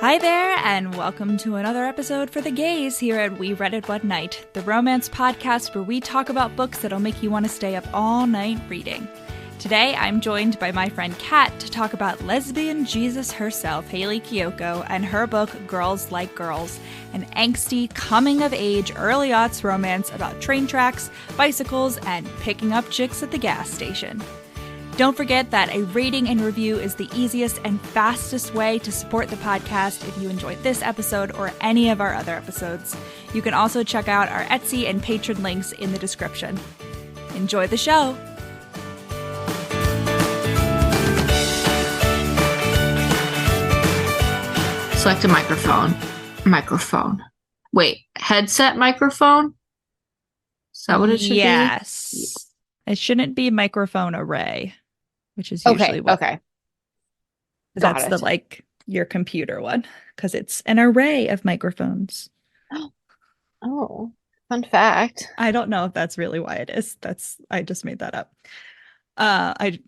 Hi there, and welcome to another episode for the gays here at We Read It One Night, the romance podcast where we talk about books that'll make you want to stay up all night reading. Today, I'm joined by my friend Kat to talk about Lesbian Jesus herself, Hayley Kiyoko, and her book, Girls Like Girls, an angsty, coming-of-age, early-aughts romance about train tracks, bicycles, and picking up chicks at the gas station. Don't forget that a rating and review is the easiest and fastest way to support the podcast if you enjoyed this episode or any of our other episodes. You can also check out our Etsy and Patreon links in the description. Enjoy the show! Select a microphone. Wait, headset microphone? Is that what it should be? Yes. It shouldn't be microphone array, which is usually Okay. That's your computer one, because it's an array of microphones. Oh, fun fact. I don't know if that's really why it is. I just made that up. I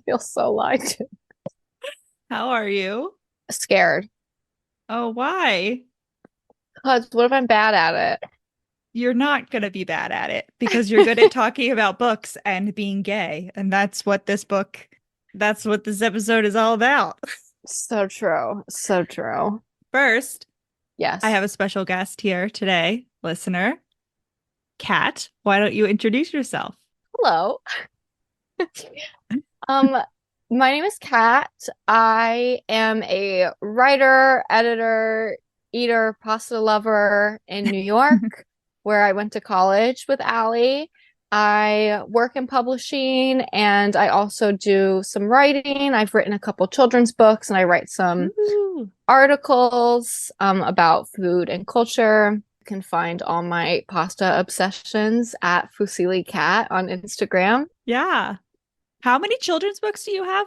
feel so lied to. How are you? Scared. Oh, why? Because what if I'm bad at it? You're not going to be bad at it because you're good at talking about books and being gay. And that's what this episode is all about. So true. So true. First, yes, I have a special guest here today, listener. Kat, why don't you introduce yourself? Hello. My name is Kat. I am a writer, editor, eater, pasta lover in New York, where I went to college with Allie. I work in publishing and I also do some writing. I've written a couple children's books and I write some articles about food and culture. You can find all my pasta obsessions at Fusilli Cat on Instagram. Yeah. How many children's books do you have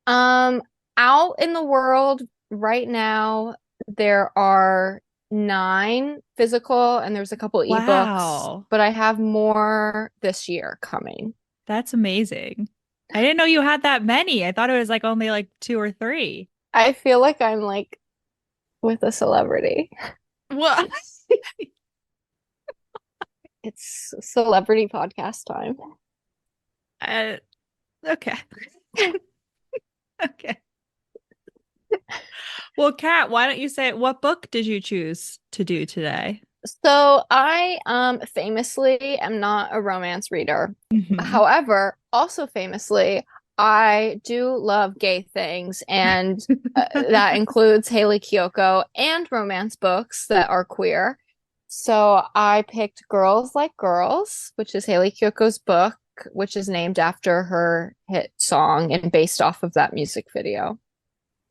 now? Out in the world right now, there are 9 physical and there's a couple ebooks. Wow. But I have more this year coming. That's amazing. I didn't know you had that many. I thought it was only 2 or 3. I feel like I'm with a celebrity. What? It's celebrity podcast time. Okay. Okay. Well, Kat, why don't you say what book did you choose to do today? So I famously am not a romance reader. Mm-hmm. However, also famously, I do love gay things, and that includes Hayley Kiyoko and romance books that are queer. So I picked Girls Like Girls, which is Hayley Kiyoko's book, which is named after her hit song and based off of that music video.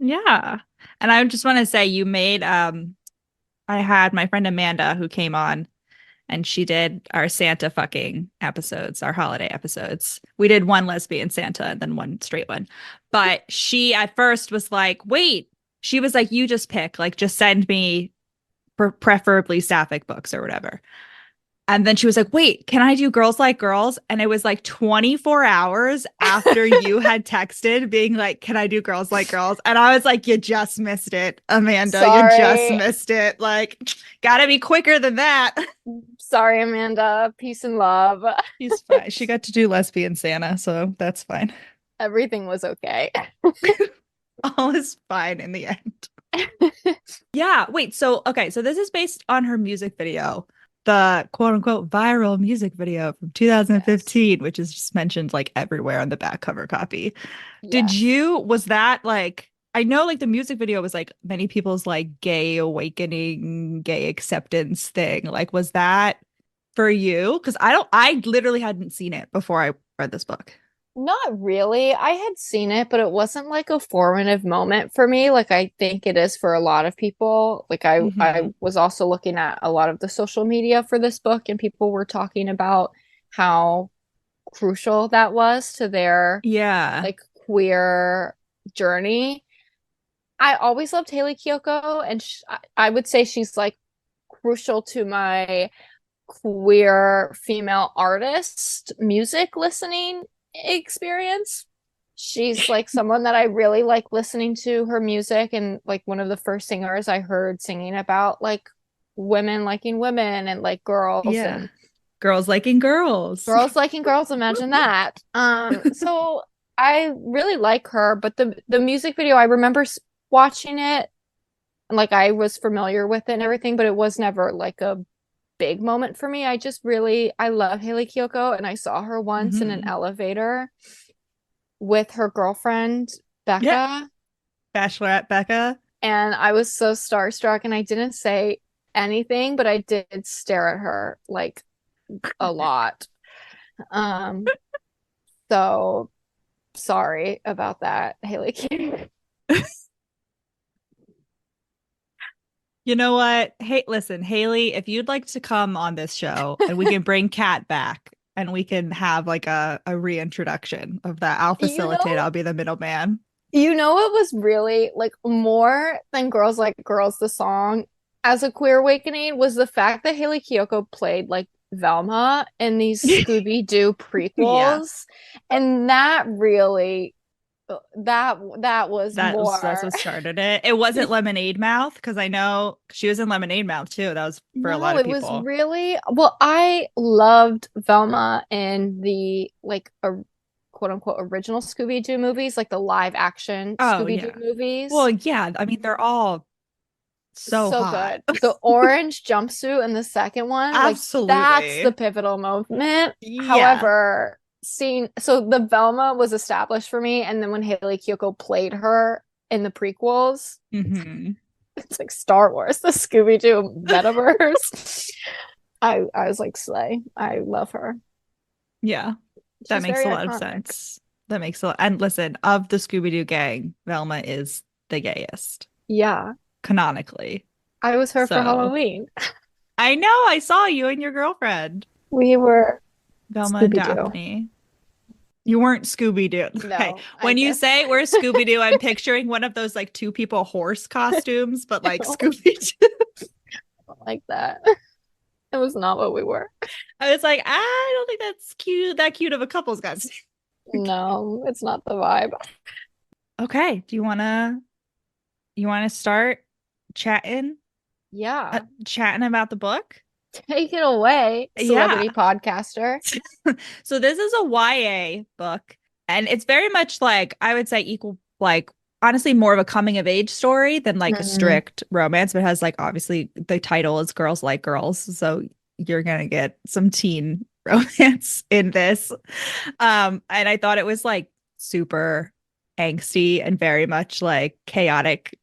Yeah. And I just want to say you made I had my friend Amanda who came on and she did our Santa fucking episodes, our holiday episodes. We did one lesbian Santa and then one straight one. But she at first was like, wait, she was like, you just pick, just send me preferably sapphic books or whatever. And then she was like, wait, can I do Girls Like Girls? And it was 24 hours after you had texted being like, can I do Girls Like Girls? And I was like, you just missed it, Amanda. Sorry. You just missed it. Gotta be quicker than that. Sorry, Amanda. Peace and love. She's fine. She got to do lesbian Santa, so that's fine. Everything was okay. All is fine in the end. Yeah. Wait, so this is based on her music video. The quote-unquote viral music video from 2015, yes, which is just mentioned everywhere on the back cover copy. Yes. Was that I know the music video was many people's gay awakening, gay acceptance thing. Was that for you? Because I literally hadn't seen it before I read this book. Not really. I had seen it, but it wasn't a formative moment for me. I think it is for a lot of people. I was also looking at a lot of the social media for this book and people were talking about how crucial that was to their queer journey. I always loved Hayley Kiyoko and I would say she's crucial to my queer female artist music listening experience. She's like someone that I really like listening to her music, and like one of the first singers I heard singing about like women liking women and like girls Yeah. and Girls liking girls. girls liking girls. Imagine that. So I really like her, but the music video, I remember watching it and like I was familiar with it and everything, but it was never like a big moment for me. I love Hayley Kiyoko, and I saw her once in an Hmm. elevator with her girlfriend Yeah. Becca, Bachelorette Becca. and I was so starstruck, and I didn't say anything, but I did stare at her like a lot. Um, so sorry about that, Hayley Kiyoko. You know what? Hey, listen, Haley, if you'd like to come on this show and we can bring Kat back and we can have like a reintroduction of that, I'll You facilitate. know, I'll be the middleman. you know what was really like more than Girls Like Girls, the song as a queer awakening was the fact that Hayley Kiyoko played like Velma in these Scooby-Doo Yeah. prequels. And that really that was That's more. what started it. It wasn't Lemonade Mouth because I know she was in Lemonade Mouth too. That was for a lot No, of it was people. really well, I loved Velma in the like a quote unquote original Scooby-Doo movies, like the live action Oh Scooby-Doo yeah. movies. Well, yeah. I mean, they're all so So hot. good. The orange jumpsuit in the second one, like that's the Absolutely. pivotal moment. Yeah. However, seeing so the Velma was established for me, and then when Hayley Kiyoko played her in the prequels, Hmm. it's like Star Wars, the Scooby-Doo metaverse. I was like, slay. I love her. Yeah. That She's makes very a lot of iconic. sense. That makes a lot. And listen, of the Scooby-Doo gang, Velma is the gayest, Yeah. canonically. I was her for So Halloween. I know I saw you and your girlfriend, We were Velma and Scooby-Doo. Daphne. You weren't Scooby-Doo. Okay. No, I When you guess say we're Scooby-Doo, I'm picturing one of those like two people horse costumes, but like no, Scooby-Doo. not like that. It was not what we were. I was like, I don't think that's cute, that cute of a couple's costume. No, it's not the vibe. Okay. Do you wanna start chatting? Yeah. Chatting about the book? Take it away, Yeah. celebrity podcaster. So this is a YA book, and it's very much like I would say equal, like honestly, more of a coming of age story than like a Mhm. strict romance, but it has like obviously the title is Girls Like Girls, so you're gonna get some teen romance in this. And I thought it was like super angsty and very much like chaotic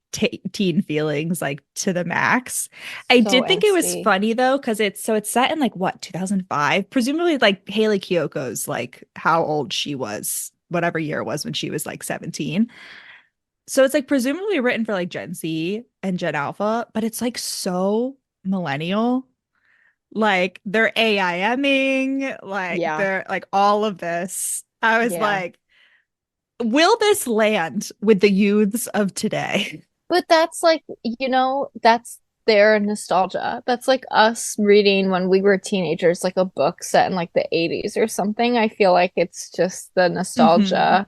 teen feelings like to the max. I So did think it was angsty. funny though because it's set in like what 2005, presumably like Hayley Kiyoko's like how old she was, whatever year it was when she was like 17. So it's like presumably written for like Gen Z and Gen Alpha, but it's like so millennial. Like they're AIMing, like Yeah. they're like all of this. I was Yeah. like, will this land with the youths of today? But that's like, that's their nostalgia. That's like us reading when we were teenagers, like a book set in like the 80s or something. I feel like it's just the Hmm. nostalgia.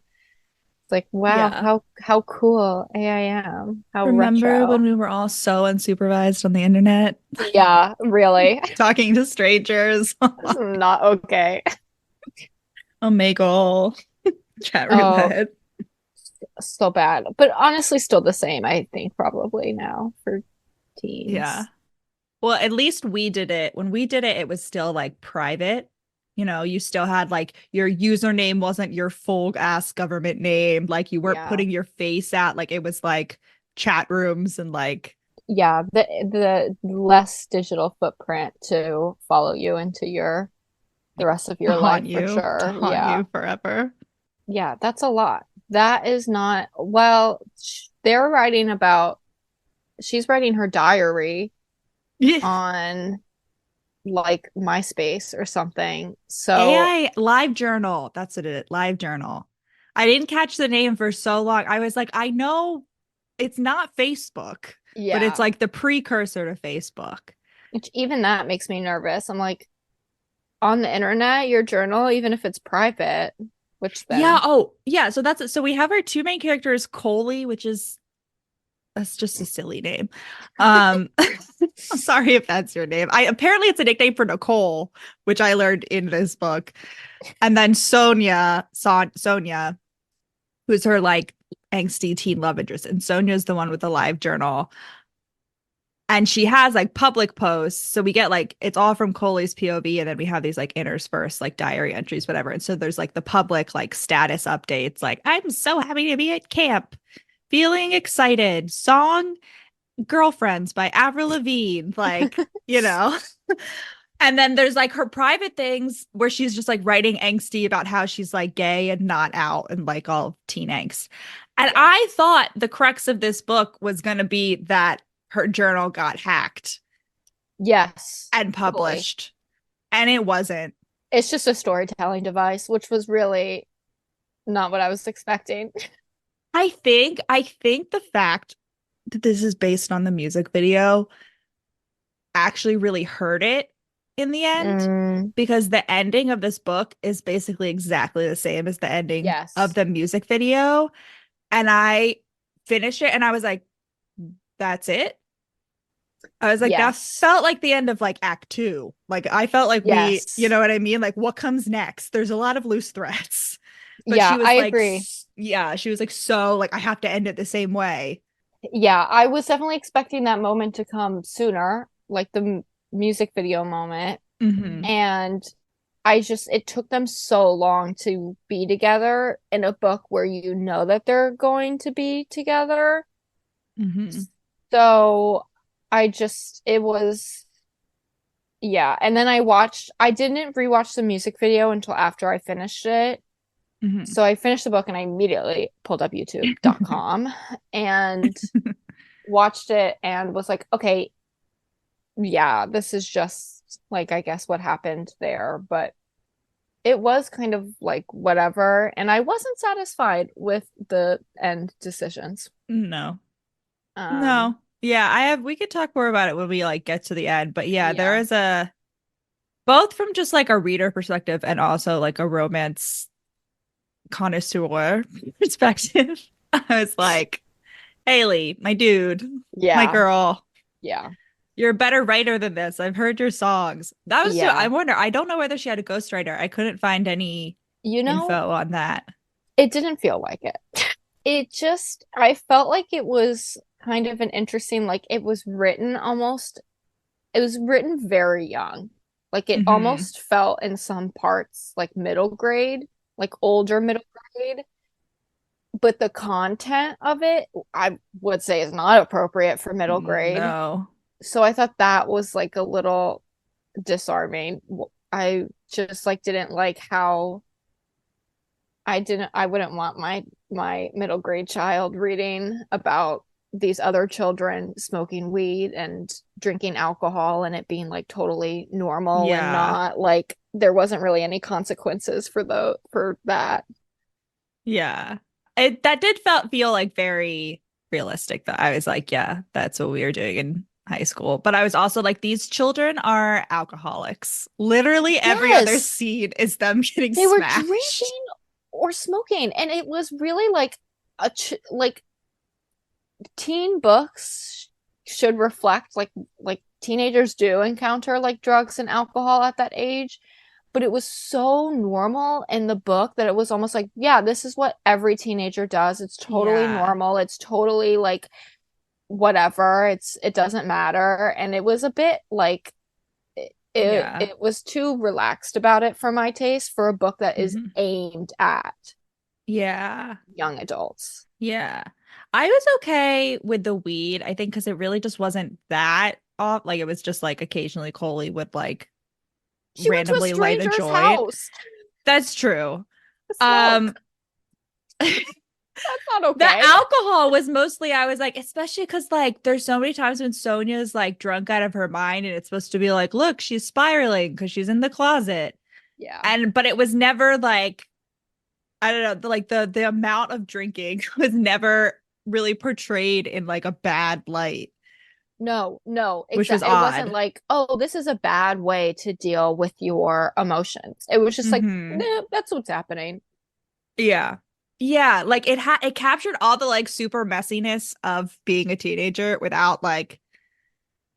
It's like, wow, Yeah. how cool I am. How Remember when retro. we were all so unsupervised on the internet, Yeah, really. talking to strangers? This is not okay. Omegle, chat Oh, roulette. so bad. But honestly, still the same, I think, probably now for Yeah. teens. Well, at least we did it. When we did it, it was still like private. You know, you still had like your username wasn't your full ass government name. Like you weren't Yeah. putting your face out. Like it was like chat rooms and like Yeah, the less digital footprint to follow you into the rest of your life for to sure. haunt Yeah. you forever. Yeah, that's a lot. That is not, well, they're writing about, she's writing her diary Yeah. on like MySpace or something. So, AI live journal. That's what it is. Live journal. I didn't catch the name for so long. I was like, I know it's not Facebook, but it's yeah, like the precursor to Facebook. which even that makes me nervous. I'm like, on the internet, your journal, even if it's private, which Yeah. then Oh, yeah. So that's it. So we have our two main characters, Coley, that's just a silly name. I'm sorry if that's your name. I apparently it's a nickname for Nicole, which I learned in this book. And then Sonya, who's her like angsty teen love interest. And Sonya's the one with the live journal. And she has like public posts. So we get like it's all from Coley's POV, and then we have these like interspersed like diary entries, whatever. And so there's like the public like status updates, like I'm so happy to be at camp, feeling excited. Song Girlfriends by Avril Lavigne, like, you know. And then there's like her private things where she's just like writing angsty about how she's like gay and not out and like all teen angst. And yeah. I thought the crux of this book was going to be that her journal got hacked Yes. and published. Totally. And it wasn't. It's just a storytelling device, which was really not what I was expecting. I think the fact that this is based on the music video actually really hurt it in the end, because the ending of this book is basically exactly the same as the ending of the music video. And I finished it and I was like, that's it. I was like, that felt like the end of like act 2. Like I felt like we, you know what I mean? Like what comes next? There's a lot of loose threads. But yeah, she was I like, agree. Yeah, she was like, so like I have to end it the same way. Yeah, I was definitely expecting that moment to come sooner, like the music video moment. And it took them so long to be together in a book where you know that they're going to be together. So it was, yeah. And then I didn't rewatch the music video until after I finished it. So I finished the book and I immediately pulled up youtube.com and watched it and was like, okay, yeah, this is just like, I guess what happened there. But it was kind of like whatever. And I wasn't satisfied with the end decisions. No. No. Yeah, we could talk more about it when we like get to the end. But yeah, there is both from just like a reader perspective and also like a romance connoisseur perspective. I was like, Hayley, my dude, my girl. Yeah. You're a better writer than this. I've heard your songs. That was I wonder, I don't know whether she had a ghostwriter. I couldn't find any info on that. It didn't feel like it. I felt like it was kind of an interesting, like it was written very young. Like it almost felt in some parts like middle grade, like older middle grade. But the content of it, I would say, is not appropriate for middle grade. No. So I thought that was like a little disarming. I just like didn't like how I wouldn't want my middle grade child reading about these other children smoking weed and drinking alcohol and it being like totally normal and not like there wasn't really any consequences for that. Yeah. That did feel like very realistic. That I was like, yeah, that's what we were doing in high school. But I was also like, these children are alcoholics. Literally every other scene is them getting they smashed. Were drinking or smoking, and it was really like like teen books should reflect like teenagers do encounter like drugs and alcohol at that age. But it was so normal in the book that it was almost like, yeah, this is what every teenager does. It's totally normal. It's totally like whatever. It doesn't matter. And it was a bit like it was too relaxed about it for my taste for a book that is aimed at young adults. Yeah. I was okay with the weed, I think, because it really just wasn't that off. Like it was just like occasionally Coley would like she randomly light a joint. House. That's true. That's not okay. The alcohol was mostly, I was like, especially because like there's so many times when Sonya's like drunk out of her mind and it's supposed to be like, look, she's spiraling because she's in the closet. Yeah. But it was never like, I don't know, like the amount of drinking was never really portrayed in like a bad light. No, which was odd. It wasn't like, oh, this is a bad way to deal with your emotions. It was just like, that's what's happening. Yeah. Yeah, like it captured all the like super messiness of being a teenager without like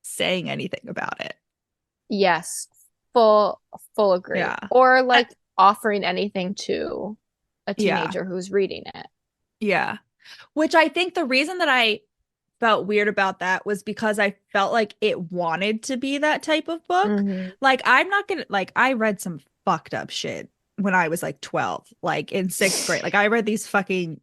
saying anything about it. Yes, full agree. Yeah. Or I- like offering anything to a yeah. teenager who's reading it. Yeah. Which I think the reason that I felt weird about that was because I felt like it wanted to be that type of book. Hmm. Like I'm not gonna like I read some fucked up shit when I was like 12, like in sixth grade. Like I read these fucking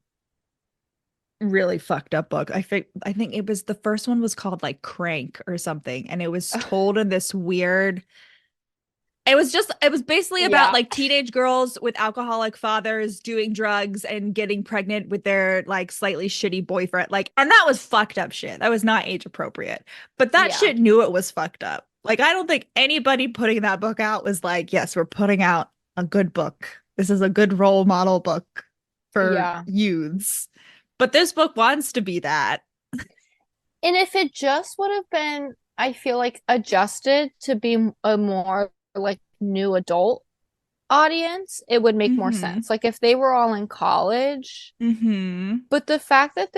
really fucked up book. I think it was the first one was called like Crank or something, and it was told in this weird. It was basically about Yeah, like teenage girls with alcoholic fathers doing drugs and getting pregnant with their like slightly shitty boyfriend. Like, and that was fucked up shit. That was not age appropriate. But that yeah, shit knew it was fucked up. Like, I don't think anybody putting that book out was like, yes, we're putting out a good book. This is a good role model book for yeah. youths. But this book wants to be that. And if it just would have been, I feel like adjusted to be a more like new adult audience, it would make more Mm-hmm. sense. Like if they were all in college, Mm-hmm. but the fact that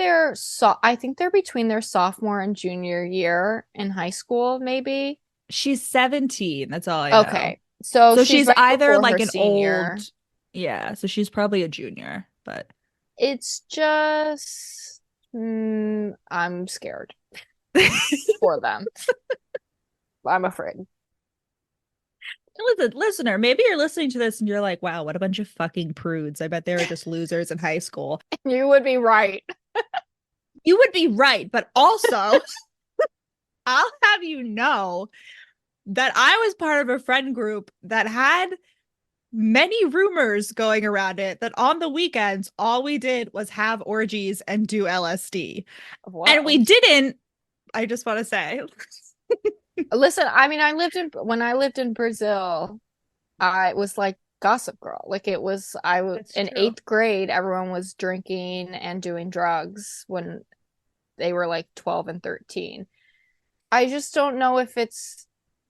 I think they're between their sophomore and junior year in high school, maybe. She's 17. That's all I know. Okay. So So she's she's right either before her like an old, senior. yeah, so she's probably a junior, but It's just, I'm scared for them. I'm afraid. listen, listener, maybe you're listening to this and you're like, wow, what a bunch of fucking prudes. I bet they were just losers in high school. You would be right. You would be right, but also I'll have you know that I was part of a friend group that had many rumors going around it that on the weekends, all we did was have orgies and do LSD. And we Whoa. didn't, I just want to say. Listen, I mean, when I lived in Brazil, I was like Gossip Girl. Like it was, That's in true. eighth grade, everyone was drinking and doing drugs when they were like 12 and 13. I just don't know if it's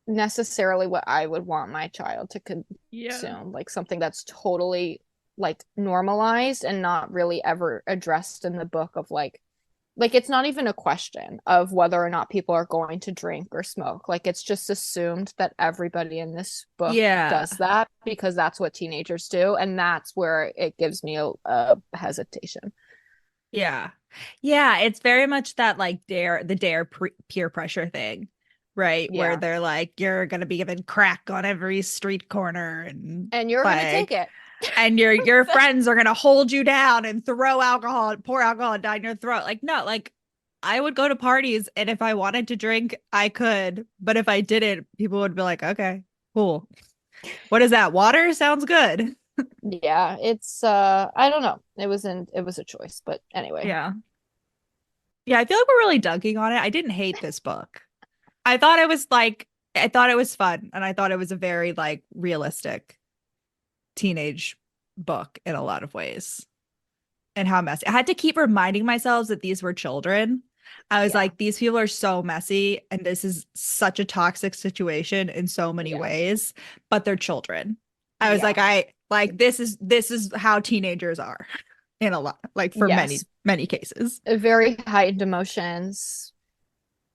necessarily what I would want my child to Yeah. consume, like something that's totally like normalized and not really ever addressed in the book of like it's not even a question of whether or not people are going to drink or smoke. Like it's just assumed that everybody in this book Yeah. does that because that's what teenagers do, and that's where it gives me a hesitation. Yeah. Yeah, it's very much that like peer pressure thing, right? Where Yeah. they're like, you're gonna be given crack on every street corner and And you're gonna take like it. and your friends are gonna hold you down and throw alcohol, pour alcohol down your throat. Like, no, like I would go to parties and if I wanted to drink, I could. But if I didn't, people would be like, okay, cool. What is that? Water? Sounds good. Yeah, it's I don't know. It was a choice, but anyway. Yeah. Yeah, I feel like we're really dunking on it. I didn't hate this book. I thought it was like I thought it was fun and I thought it was a very like realistic teenage book in a lot of ways and how messy. I had to keep reminding myself that these were children. I was Yeah. like, these people are so messy and this is such a toxic situation in so many Yeah. ways, but they're children. I was like, Yeah. I like this is how teenagers are in a lot like for many, Yes. many cases. Very heightened emotions,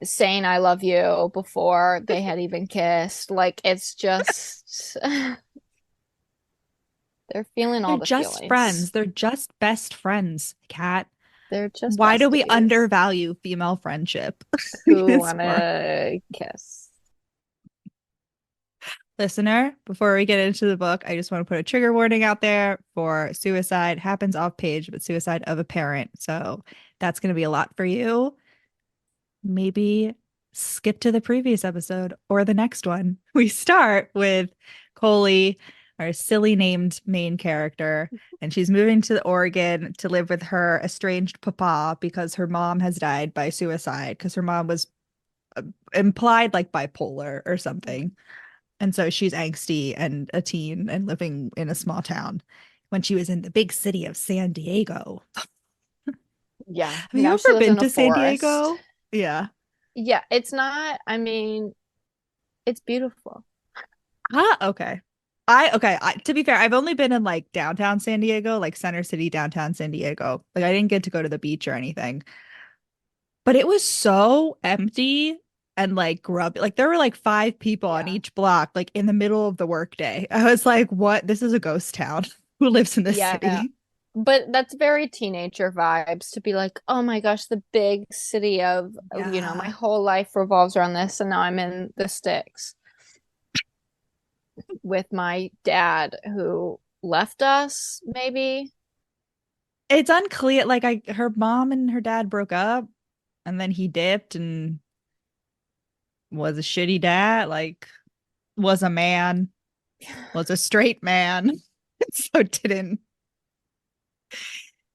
saying I love you before they had even kissed. Like it's just they're feeling They're all the just feelings. friends. They're just best friends, Kat. They're just Why do we besties undervalue female friendship who this far? wanna kiss. Listener, before we get into the book, I just want to put a trigger warning out there for suicide. Happens off page, but suicide of a parent. So that's going to be a lot for you. Maybe skip to the previous episode or the next one. We start with Coley, our silly named main character, and she's moving to Oregon to live with her estranged papa because her mom has died by suicide because her mom was implied like bipolar or something. And so she's angsty and a teen and living in a small town when she was in the big city of San Diego. Yeah. Have you Now she ever lives been in a to San forest. Diego? Yeah. Yeah, it's not, I mean, it's beautiful. Ah, okay. To be fair, I've only been in like downtown San Diego, like Center City, downtown San Diego. Like I didn't get to go to the beach or anything. But it was so empty and like grubby. Like there were like five people on Yeah. each block, like in the middle of the workday. I was like, what? This is a ghost town. Who lives in this Yeah. city? But that's very teenager vibes to be like, oh my gosh, the big city of, my Yeah. whole life revolves around this, and now I'm in the sticks with my dad who left us, maybe. It's unclear. Like her mom and her dad broke up and then he dipped and was a shitty dad, like was a man, was a straight man. So didn't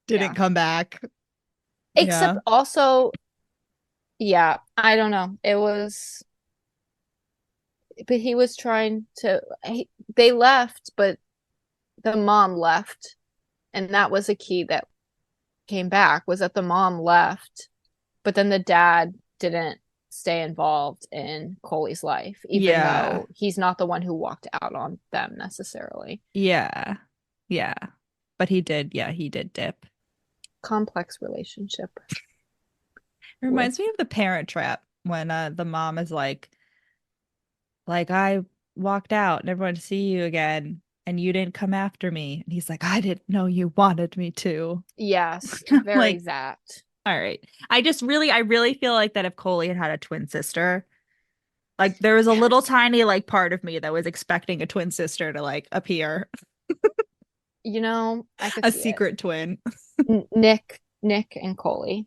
Yeah. come back. Except Yeah. also, yeah, I don't know. But he was trying to, they left, but the mom left. And that was a key that came back, was that the mom left, but then the dad didn't stay involved in Coley's life, even Yeah. though he's not the one who walked out on them necessarily. Yeah. Yeah. But he did dip. Complex relationship It with, reminds me of the Parent Trap when the mom is like I walked out, never want to see you again, and you didn't come after me. And he's like, I didn't know you wanted me to. yes, very Like, that. all right. I really feel like that if Coley had had a twin sister, like there was a little Yes. tiny like part of me that was expecting a twin sister to like appear, I could a see it. secret twin. Nick and Coley.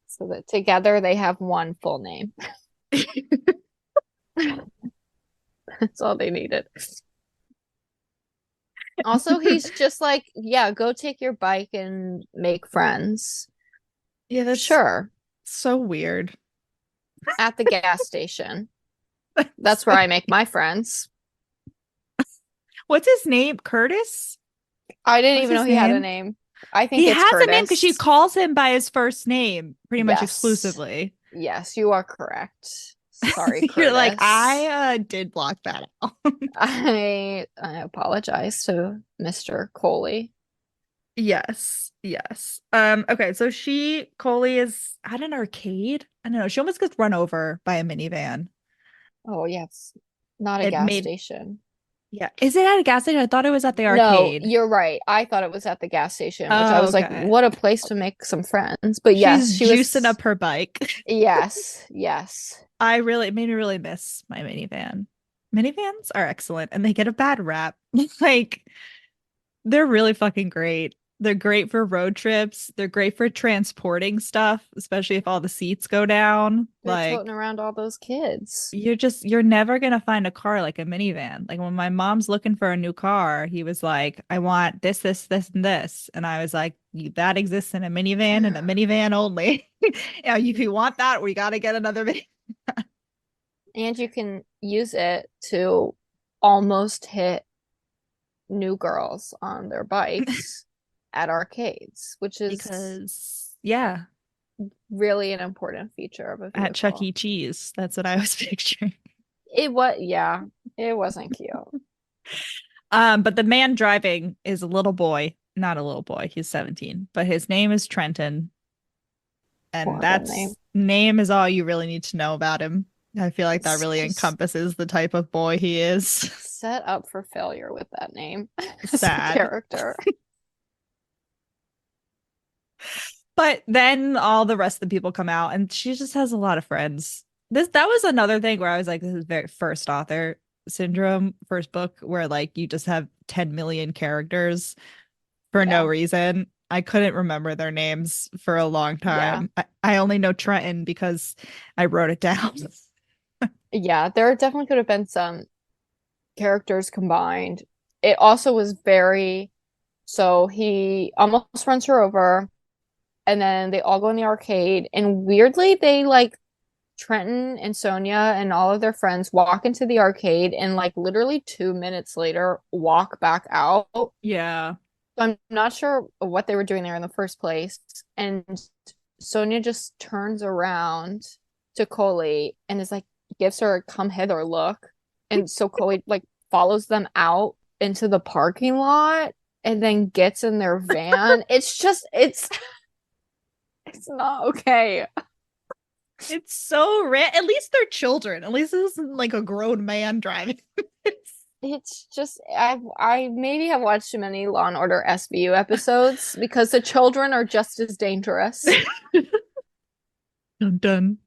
So that together they have one full name. That's all they needed. Also, he's just like, yeah, go take your bike and make friends. Yeah, that's Sure, so weird. at the gas station. That's where So- I make my friends. What's his name? Curtis? I didn't What's even know his he had a name? name. I think He it's has a name because she Curtis. calls him by his first name pretty much Yes. exclusively. Yes, you are correct. Sorry, You're like, Curtis. I did block that out. I apologize to Mr. Coley. Yes, yes. Okay, so Coley is at an arcade. I don't know. She almost gets run over by a minivan. Oh, yes. Not a It gas made, station. yeah. Is it at a gas station? I thought it was at the No, arcade. you're right. I thought it was at the gas station, which I Oh, was like, okay. what a place to make some friends. But She's yes, she juicing was, up her bike. yes, yes. It made me really miss my minivan. Minivans are excellent and they get a bad rap. Like they're really fucking great. They're great for road trips. They're great for transporting stuff, especially if all the seats go down. They're toting Like around all those kids. you're never gonna find a car like a minivan. Like when my mom's looking for a new car, he was like, I want this, this, this, and this. And I was like, that exists in a minivan and a minivan only. Yeah, if you want that, we gotta get another minivan. And you can use it to almost hit new girls on their bikes at arcades, which is Because yeah, really an important feature of a at Chuck vehicle. E. Cheese, that's what I was picturing. Yeah, it wasn't cute. But the man driving is a little boy, not a little boy, he's 17, but his name is Trenton, and Horrible name. that's name is all you really need to know about him. I feel like that It's really just encompasses the type of boy he is. set up for failure with that name as a Sad. character. But then all the rest of the people come out and she just has a lot of friends. That was another thing where I was like, this is very first author syndrome, first book where like you just have 10 million characters for no Yeah. reason. I couldn't remember their names for a long Yeah. time. I only know Trenton because I wrote it down. Yeah, there definitely could have been some characters combined. It also was very, so he almost runs her over, and then they all go in the arcade, and weirdly they like Trenton and Sonya and all of their friends walk into the arcade and like literally 2 minutes later walk back out. So Yeah. I'm not sure what they were doing there in the first place. And Sonya just turns around to Coley and is like gives her a come hither look. And so Coley like follows them out into the parking lot and then gets in their van. It's not okay. It's so rare. At least they're children. At least this isn't like a grown man driving. It's just I maybe have watched too many Law and Order SVU episodes because the children are just as dangerous. Dun dun.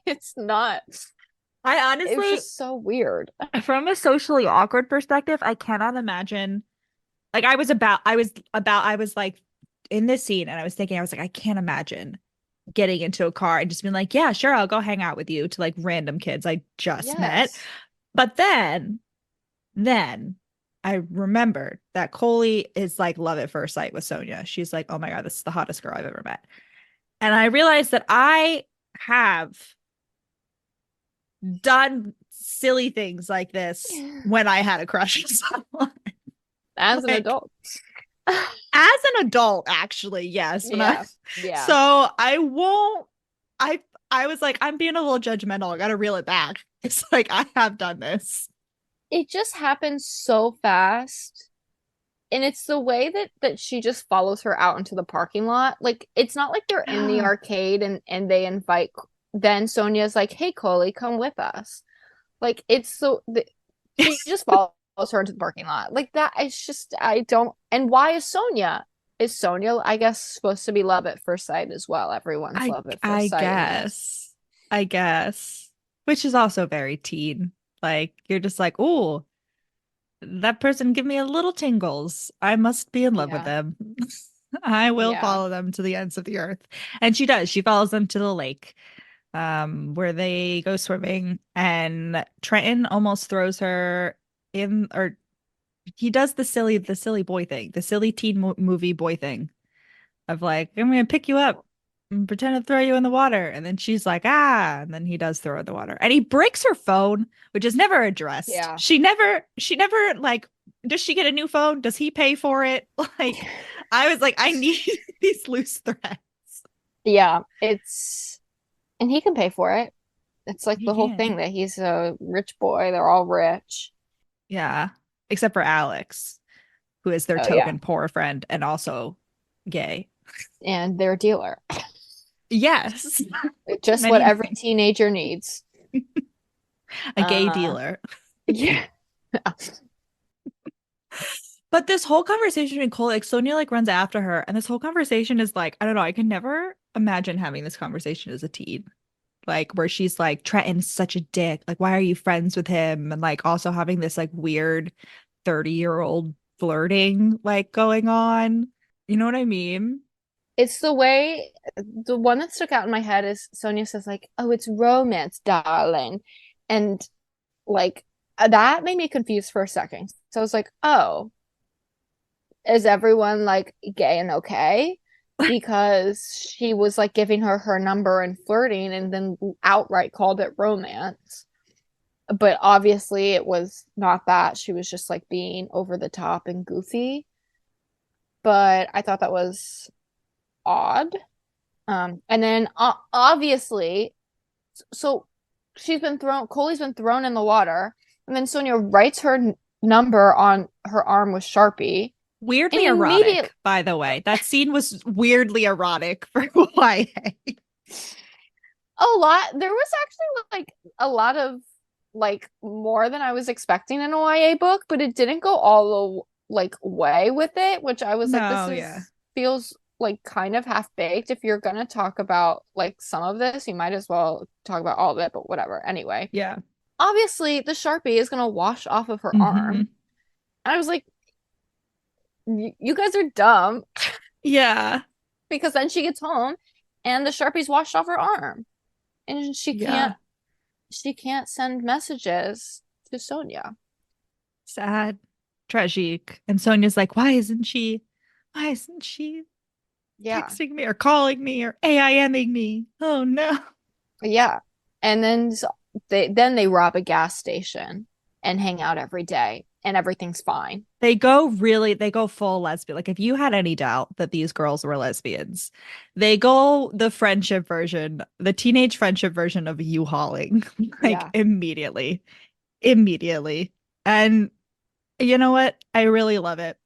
It's not. I It was honestly, just so weird. from a socially awkward perspective, I cannot imagine. Like I was like in this scene and I was thinking, I was like, I can't imagine getting into a car and just being like, yeah, sure, I'll go hang out with you, to like random kids I just met. Yes. But then I remembered that Coley is like love at first sight with Sonya. She's like, oh my God, this is the hottest girl I've ever met. And I realized that I have done silly things like this when I had a crush on someone. As an Like, adult. as an adult, actually, yes. Yeah. So I won't. I was like, I'm being a little judgmental. I gotta reel it back. It's like I have done this. It just happens so fast. And it's the way that she just follows her out into the parking lot. Like it's not like they're in the arcade and they invite, then Sonya's like, hey Coley, come with us. Like it's so she just follows her into the parking lot. Like that, it's just I don't. And why is Sonya, I guess, supposed to be love at first sight as well? Everyone's love at first sight. I guess. Which is also very teen. Like you're just like, oh, that person give me a little tingles. I must be in love with them. I will follow them to the ends of the earth. And she does. She follows them to the lake, where they go swimming, and Trenton almost throws her in, or he does the silly boy thing, the silly teen movie boy thing of like, I'm gonna pick you up and pretend to throw you in the water. And then she's like, ah, and then he does throw her in the water. And he breaks her phone, which is never addressed. Yeah. She never like, does she get a new phone? Does he pay for it? Like, I was like, I need these loose threads. Yeah, and he can pay for it. It's like He the whole can. thing that he's a rich boy. They're all rich. Yeah. Except for Alex, who is their token poor friend and also gay. And they're a dealer. Yes. Just what every teenager needs. A gay dealer. Yeah. But this whole conversation in Cole, like Sonya like runs after her, and this whole conversation is like, I don't know, I can never imagine having this conversation as a teen. Like where she's like, Trenton's such a dick. Like, why are you friends with him? And like also having this like weird 30-year-old flirting like going on. You know what I mean? It's the way, the one that stuck out in my head is Sonya says like, oh, it's romance, darling. And like that made me confused for a second. So I was like, oh, is everyone like gay and okay? Because she was like giving her number and flirting and then outright called it romance. But obviously it was not that. She was just like being over the top and goofy. But I thought that was odd. And then obviously, so Coley's been thrown in the water, and then Sonya writes her number on her arm with Sharpie. Weirdly erotic, by the way. That scene was weirdly erotic for YA. A lot. There was actually like a lot of like more than I was expecting in a YA book, but it didn't go all the like way with it, which I was like, this feels like kind of half baked. If you're gonna talk about like some of this, you might as well talk about all of it, but whatever. Anyway. Yeah. Obviously, the Sharpie is gonna wash off of her arm. And I was like, you guys are dumb. Yeah. Because then she gets home and the Sharpie's washed off her arm. And she can't send messages to Sonya. Sad. Tragic. And Sonya's like, why isn't she texting me or calling me or AIMing me? Oh no. Yeah. And then they rob a gas station and hang out every day and everything's fine. They go full lesbian. Like if you had any doubt that these girls were lesbians, they go the friendship version, the teenage friendship version of U-hauling, like immediately. immediately. And you know what? I really love it.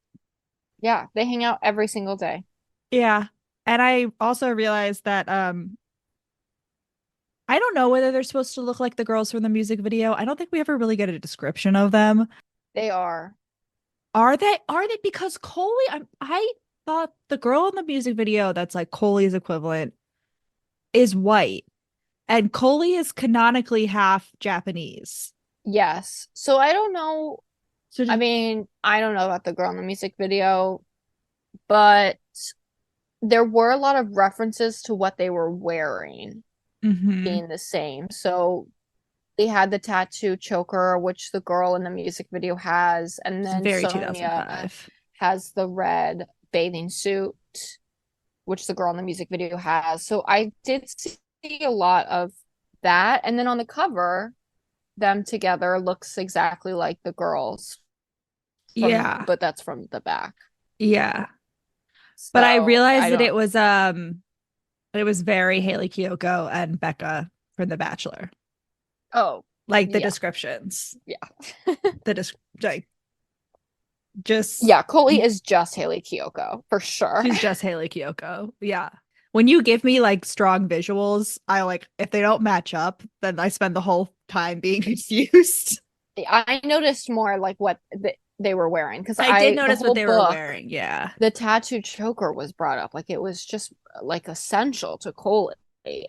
Yeah, they hang out every single day. Yeah. And I also realized that I don't know whether they're supposed to look like the girls from the music video. I don't think we ever really get a description of them. They are. Are they? Are they? Because Coley, I thought the girl in the music video that's like Coley's equivalent is white, and Coley is canonically half Japanese. Yes. So I don't know. So I did, mean, I don't know about the girl in the music video, but there were a lot of references to what they were wearing hmm being the same. So they had the tattoo choker, which the girl in the music video has, and It's then very Sonya 2005. has the red bathing suit, which the girl in the music video has. So I did see a lot of that. And then on the cover, them together looks exactly like the girls Yeah, but that's from the back. yeah. But I So I realized that don't. it was very Hayley Kiyoko and Becca from The Bachelor. Oh, Like the yeah, descriptions, yeah. like just Yeah, Coley is just Hayley Kiyoko for sure. she's just Hayley Kiyoko. Yeah. When you give me like strong visuals, I like if they don't match up, then I spend the whole time being confused. I noticed more like what they were wearing because I did the notice what whole they were book, wearing. Yeah. the tattoo choker was brought up. Like it was just like essential to Coley.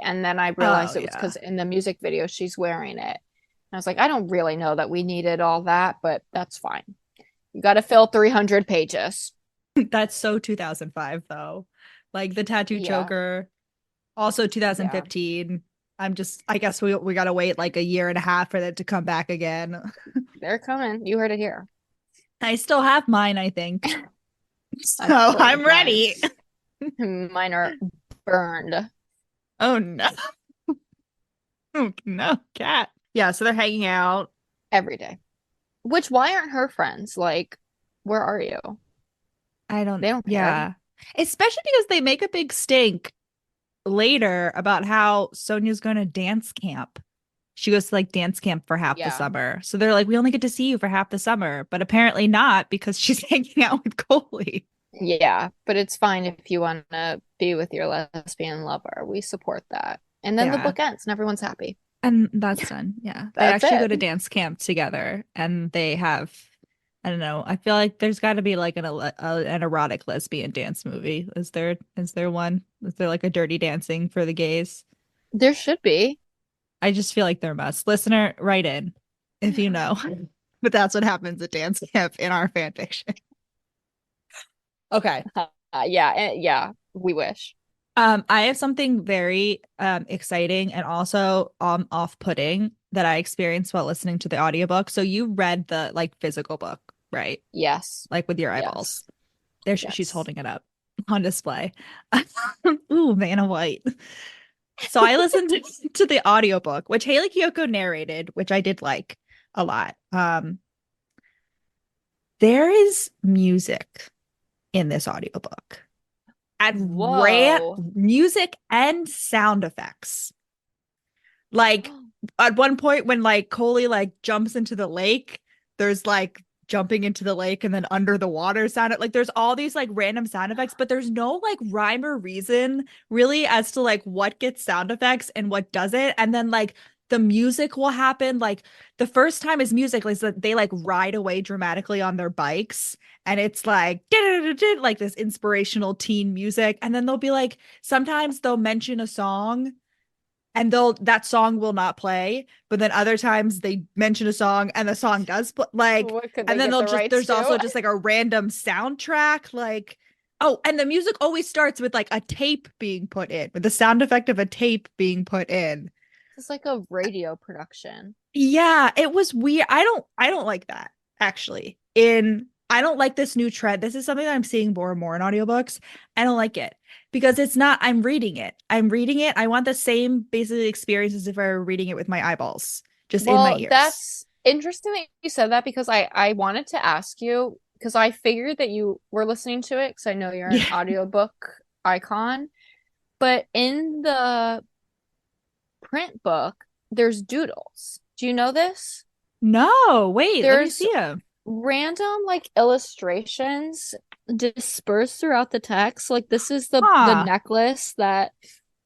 And then I Oh realized it was yeah. because in the music video she's wearing it. I was like, I don't really know that we needed all that, but that's fine. You got to fill 300 pages. That's so 2005 though. Like the tattoo Yeah, choker, also yeah. 2015. I guess we gotta wait like a year and a half for it to come back again. They're coming. You heard it here. I still have mine, I think. I So still I'm have mine. ready. Mine are burned Oh no. Oh no, cat. Yeah, so they're hanging out. every day. Which, why aren't her friends? Like, where are you? I don't, They don't care. yeah. Especially because they make a big stink later about how Sonya's going to dance camp. She goes to like dance camp for half the Yeah. summer. So they're like, we only get to see you for half the summer, but apparently not because she's hanging out with Coley. Yeah. But it's fine if you want to be with your lesbian lover. We support that. And then the Yeah. book ends and everyone's happy. And that's done. Yeah. They That's actually go it. to dance camp together and they have, I don't know. I feel like there's got to be like an erotic lesbian dance movie. Is there one? Is there like a dirty dancing for the gays? There should be. I just feel like there must. Listener, write in if you know. But that's what happens at dance camp in our fan fiction. Okay. Yeah. Yeah. We wish. I have something very exciting and also off-putting that I experienced while listening to the audiobook. So you read the like physical book, right? Yes. Like with your Yes. eyeballs. There she's Yes. holding it up on display. Ooh, Vanna White. So I listened to the audiobook, which Hayley Kiyoko narrated, which I did like a lot. There is music in this audiobook. At rant Whoa. music and sound effects. Like at one point when like Coley like jumps into the lake, there's like jumping into the lake and then under the water sound. Like there's all these like random sound effects, but there's no like rhyme or reason really as to like what gets sound effects and what doesn't. And then like the music will happen. Like the first time is music, like so they like ride away dramatically on their bikes. And it's like like this inspirational teen music. And then they'll be like, sometimes they'll mention a song and that song will not play, but then other times they mention a song and the song does play, like, What could and they then get they'll the just rights there's also to? just like a random soundtrack, like, oh, and the music always starts with like a tape being put in, with the sound effect of a tape being put in. It's like a radio production. Yeah, it was weird. I don't like that actually. I don't like this new trend. This is something that I'm seeing more and more in audiobooks. I don't like it because it's not, I'm reading it. I'm reading it. I want the same basically experience as if I were reading it with my eyeballs, just in my Well, ears. that's interesting that you said that because I wanted to ask you because I figured that you were listening to it because I know you're an Yeah. audiobook icon. But in the print book, there's doodles. Do you know this? No, wait, let me There's see him. random like illustrations dispersed throughout the text. Like this is the Huh. necklace that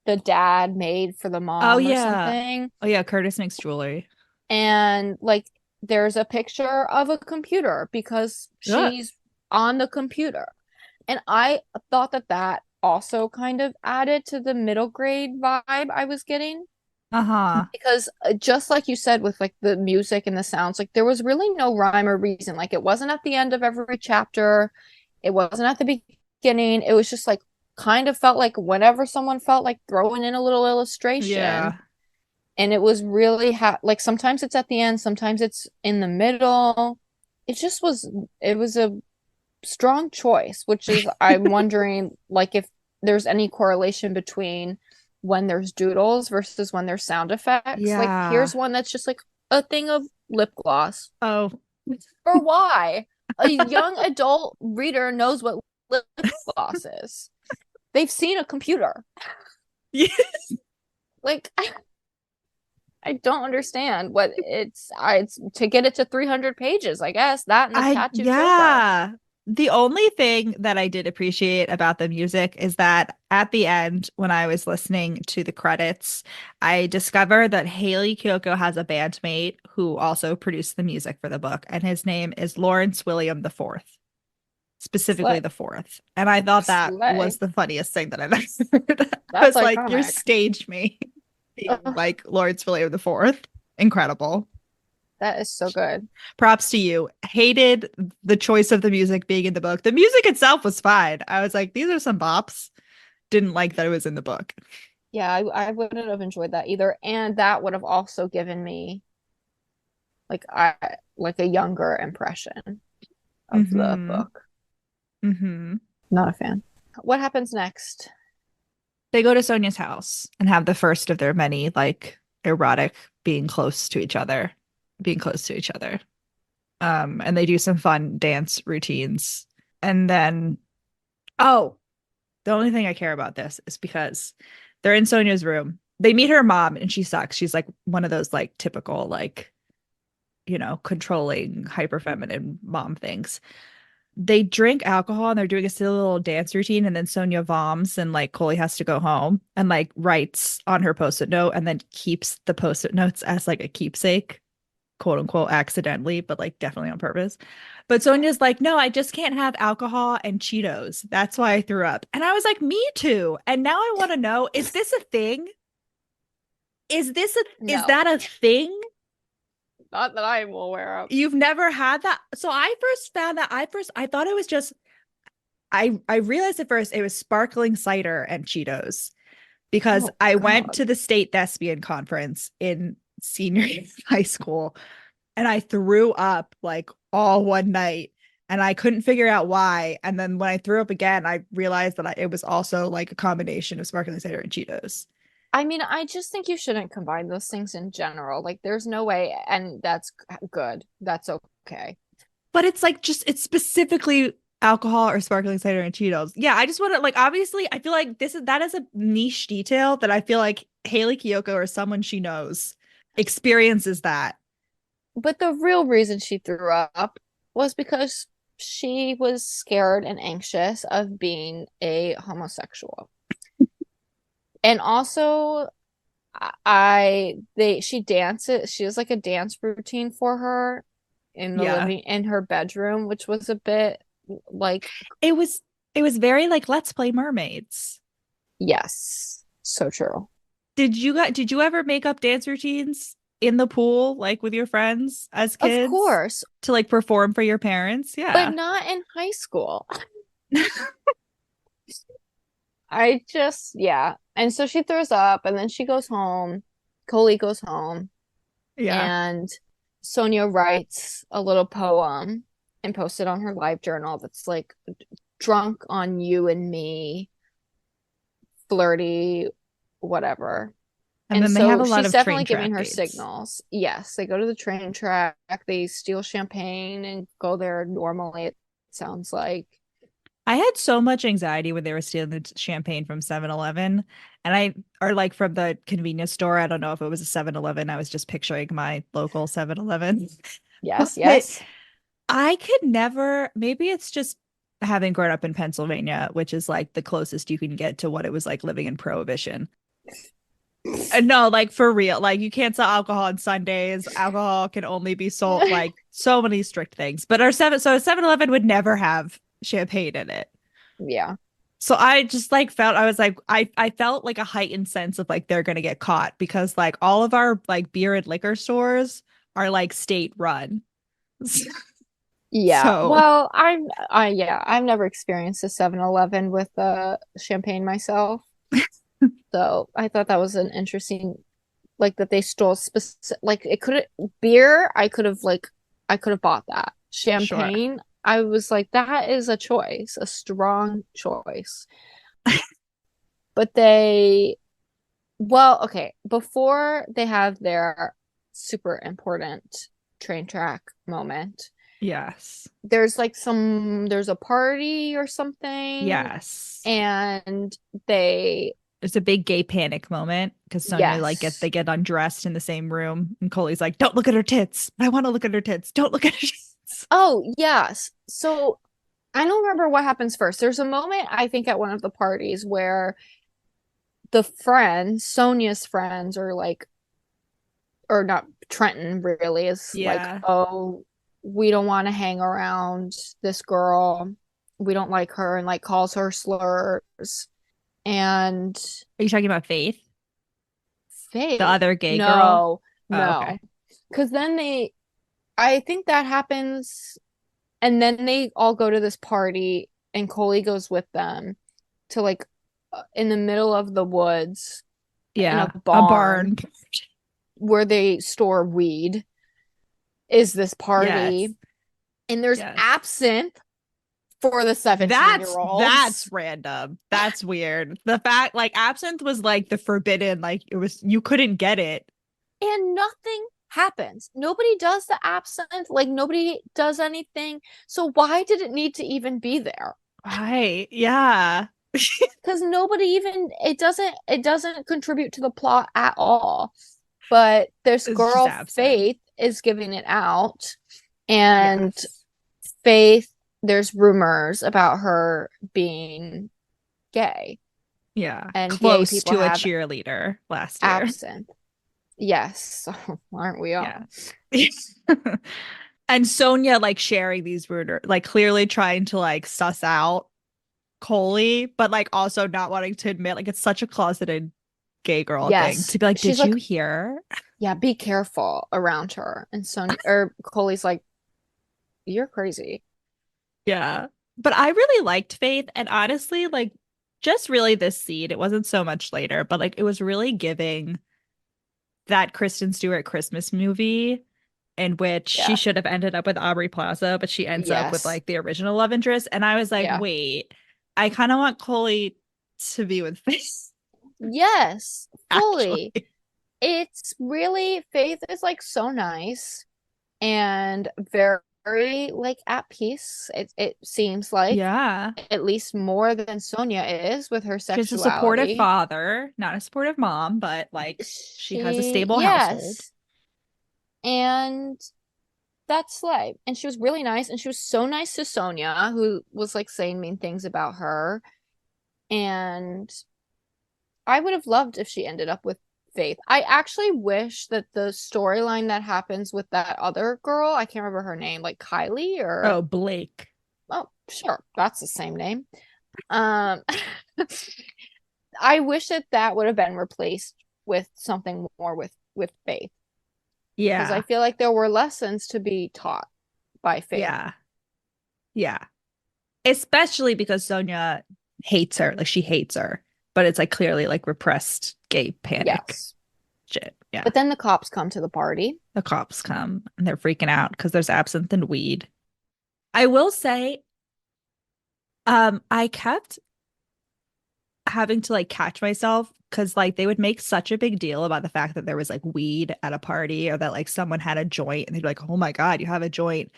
the dad made for the Oh mom or yeah. something. Oh yeah, Curtis makes jewelry. And like there's a picture of a computer because Ugh. she's on the computer. And I thought that that also kind of added to the middle grade vibe I was getting. Uh-huh. Because just like you said with like the music and the sounds, like there was really no rhyme or reason. Like it wasn't at the end of every chapter, it wasn't at the beginning. It was just like kind of felt like whenever someone felt like throwing in a little illustration. Yeah. And it was really like sometimes it's at the end, sometimes it's in the middle. It just was, it was a strong choice, which is I'm wondering like if there's any correlation between when there's doodles versus when there's sound effects. Like Yeah. here's one that's just like a thing of lip gloss. Oh. Or why? A young adult reader knows what lip gloss is. They've seen a computer. Yeah. Like I don't understand what it's to get it to 300 pages, I guess. That and the tattoo Joker. Yeah. The only thing that I did appreciate about the music is that at the end, when I was listening to the credits, I discovered that Hayley Kiyoko has a bandmate who also produced the music for the book, and his name is Lawrence William the Fourth, specifically Slay. the fourth. And I thought that Slay. was the funniest thing that I've ever heard. I That's was like, you're iconic. staged me being Ugh, like Lawrence William the Fourth. Incredible. that is so good. Props to you. Hated the choice of the music being in the book. The music itself was fine. I was like, these are some bops. Didn't like that it was in the book. Yeah, I wouldn't have enjoyed that either. And that would have also given me like a younger impression of the Mm-hmm. book. Mm-hmm. Not a fan. What happens next? They go to Sonia's house and have the first of their many like erotic being close to each other, being close to each other. And they do some fun dance routines. And then, oh, the only thing I care about this is because they're in Sonia's room. They meet her mom and she sucks. She's like one of those like typical, like, controlling, hyper feminine mom things. They drink alcohol and they're doing a silly little dance routine. And then Sonia voms and like Coley has to go home and like writes on her post-it note and then keeps the post-it notes as like a keepsake, quote unquote, accidentally, but like definitely on purpose. But Sonia's like, no, I just can't have alcohol and Cheetos. That's why I threw up. And I was like, me too. And now I want to know, is this a thing? Is No, that a thing? not that I'm aware of. You've never had that? So I first found that I thought it was just I realized at first it was sparkling cider and Cheetos because Oh I went God. to the state thespian conference in senior year of high school and I threw up like all one night and I couldn't figure out why. And then when I threw up again, I realized that it was also like a combination of sparkling cider and Cheetos. I mean, I just think you shouldn't combine those things in general. Like, there's no way, and that's good. That's okay. But it's like just it's specifically alcohol or sparkling cider and Cheetos. Yeah, I just want to like obviously I feel like that is a niche detail that I feel like Hayley Kiyoko or someone she knows experiences that. But the real reason she threw up was because she was scared and anxious of being a homosexual. And also, she dances, she has like a dance routine for her in the Yeah. living in her bedroom, which was a bit like, It was very like let's play mermaids. yes, so true. Did you ever make up dance routines in the pool like with your friends as Of kids course, to like perform for your parents? but Yeah. not in high school. Yeah. And so she throws up and then she goes home. Coley goes home Yeah. and Sonia writes a little poem and posts it on her live journal that's like drunk on you and me, flirty, whatever. And And then they have so a lot she's of train definitely giving track her dates. signals. Yes, they go to the train track, they steal champagne and go there normally, it sounds like. I had so much anxiety when they were stealing the champagne from 7-Eleven, or like from the convenience store. I don't know if it was a 7-Eleven. I was just picturing my local 7-Eleven. Yes, But yes. I could never, maybe it's just having grown up in Pennsylvania, which is like the closest you can get to what it was like living in Prohibition. No, like for real. Like you can't sell alcohol on Sundays. Alcohol can only be sold like so many strict things. But our 7-Eleven would never have champagne in it. Yeah. So I just like felt I was like I felt like a heightened sense of like they're gonna get caught because like all of our like beer and liquor stores are like state run. Yeah. So Well, I've never experienced a 7-Eleven with champagne myself. So I thought that was an interesting, like that they stole specific, like it could beer, I could have bought that. sure. Champagne, I was like, that is a choice, a strong choice. But well, okay, before they have their super important train track moment, Yes. there's a party or something, Yes. and they, There's a big gay panic moment because Sonya like yes. they get undressed in the same room and Coley's like, "Don't look at her tits. I want to look at her tits. Don't look at her tits." Oh, yes. So I don't remember what happens first. There's a moment, I think, at one of the parties where the friends, Sonya's friends, are like, or not, Trenton really is like, Yeah. oh, we don't want to hang around this girl. We don't like her, and like calls her slurs. And Are you talking about Faith, the Faith, other gay girl? no, Oh, okay. no. Because then I think that happens. And then they all go to this party, and Coley goes with them to like in the middle of the woods in a Yeah, a barn barn. where they store weed is this Yes. party. And there's Yes. absinthe for the 17 year That's olds. random. That's weird. The fact like absinthe was like the forbidden, like it was you couldn't get it. And nothing happens. Nobody does the absinthe, like nobody does anything. So why did it need to even be there? Right. Yeah. Because nobody even, it doesn't contribute to the plot at all. But this It's just girl absinthe. Faith is giving it out, and Yes. Faith, there's rumors about her being gay, Yeah. and gay Close people to a have cheerleader last year. absinthe. Yes, aren't we all? Yeah. And Sonia like sharing these rumors, like clearly trying to like suss out Coley, but like also not wanting to admit like it's such a closeted gay girl thing Yes, to be like, she's did you like, hear? yeah, be careful around her. And Sonia or Coley's like, you're crazy. Yeah. But I really liked Faith. And honestly, like, just really this scene, it wasn't so much later, but like, it was really giving that Kristen Stewart Christmas movie in which she Yeah. should have ended up with Aubrey Plaza, but she ends up with Yes. like the original love interest. And I was like, Yeah. wait, I kind of want Coley to be with Faith, Yes, fully. actually. It's really, Faith is like so nice and very like at peace. It seems like, Yeah. at least more than Sonia is with her She has a supportive sexuality. father, not a supportive mom, but like she has a She, stable household. yes. And that's slay. And she was really nice. And she was so nice to Sonia, who was like saying mean things about her. And I would have loved if she ended up with Faith. I actually wish that the storyline that happens with that other girl, I can't remember her name, like Kylie or, Oh, Blake. oh, sure, that's the same name. Um, I wish that that would have been replaced with something more with Faith, because I Yeah. feel like there were lessons to be taught by Faith. Yeah. Yeah. Especially because Sonia hates her. Like she hates her. But it's like clearly like repressed gay panic Yes. shit. Yeah. But then the cops come to the party. The cops come and they're freaking out because there's absinthe and weed. I will say, I kept having to like catch myself because like they would make such a big deal about the fact that there was like weed at a party or that like someone had a joint and they'd be like, oh my God, you have a joint.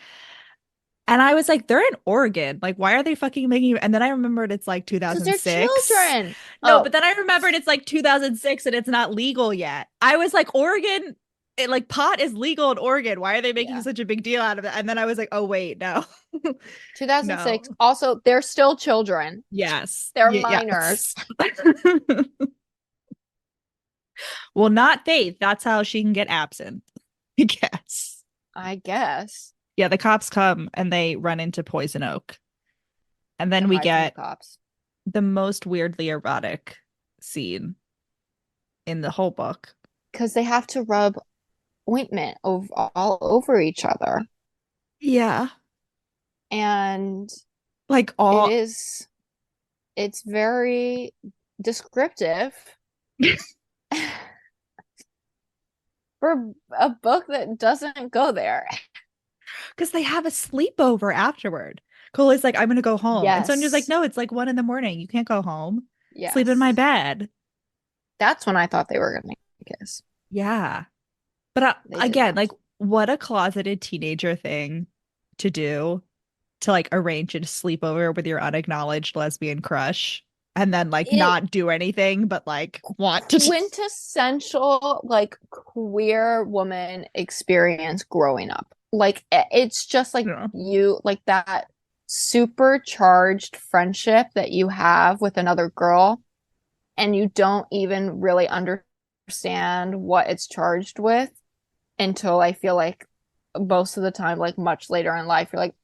And I was like, they're in Oregon. Like, why are they fucking making you? And then I remembered it's like Because they're 2006. children. No, Oh, but then I remembered it's like 2006 and it's not legal yet. I was like, Oregon, like pot is legal in Oregon. Why are they making yeah. such a big deal out of it? And then I was like, oh, wait, no. No. 2006. Also, they're still children. Yes. They're Yes. minors. Well, not Faith. That's how she can get absent, I guess. I guess. Yeah, the cops come and they run into Poison Oak. And To then we hide from the get cops. the most weirdly erotic scene in the whole book. Because they have to rub ointment all over each other. Yeah. And Like it all is, it's very descriptive for a book that doesn't go there. because they have a sleepover afterward. Coley's like, I'm gonna go home. And Sonya's like, Yes. no, it's like 1 a.m. You can't go home. Sleep in my Yes. bed. That's when I thought they were going to kiss. Yeah. But They did again, not. like, what a closeted teenager thing to do to like arrange a sleepover with your unacknowledged lesbian crush and then like It not do anything but like want to. quintessential like queer woman experience growing up. Like it's just like Yeah. you like that supercharged friendship that you have with another girl and you don't even really understand what it's charged with until I feel like most of the time, like much later in life, you're like,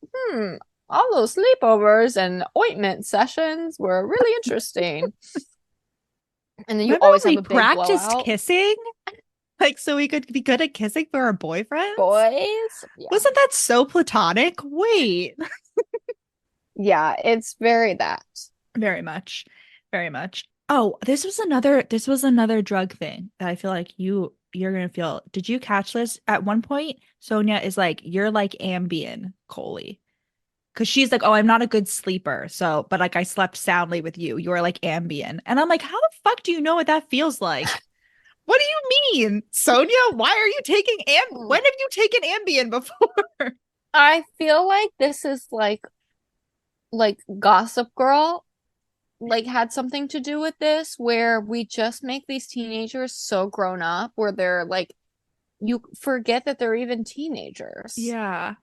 all those sleepovers and ointment sessions were really interesting. And then you Remember always when have we a big practiced blowout. kissing? Like, so we could be good at kissing for our boyfriends? Boys, yeah. Wasn't that so platonic? Wait. Yeah, it's very that. Very much. Very much. Oh, this was another drug thing that I feel like you're gonna feel. Did you catch this? At one point, Sonya is like, you're like Ambien, Coley. Because she's like, oh, I'm not a good sleeper. So, but like I slept soundly with you. You're like Ambien. And I'm like, how the fuck do you know what that feels like? What do you mean, Sonya? Why are you taking when have you taken Ambien before? I feel like this is like Gossip Girl like had something to do with this where we just make these teenagers so grown up where they're like you forget that they're even teenagers. Yeah.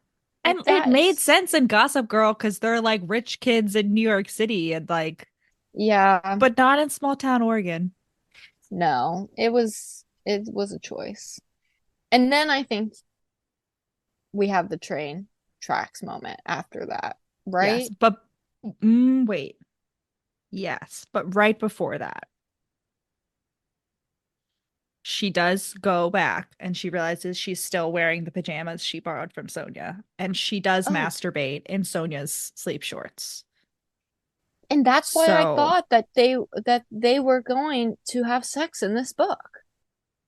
And Like it that made is sense in Gossip Girl because they're like rich kids in New York City and like, yeah, but not in small town Oregon. no. It was a choice. And then I think we have the train tracks moment after that, Yes. right? But wait. Yes. But right before that, she does go back and she realizes she's still wearing the pajamas she borrowed from Sonya. And she does Oh, masturbate in Sonya's sleep shorts. and that's why I So, thought that they were going to have sex in this book.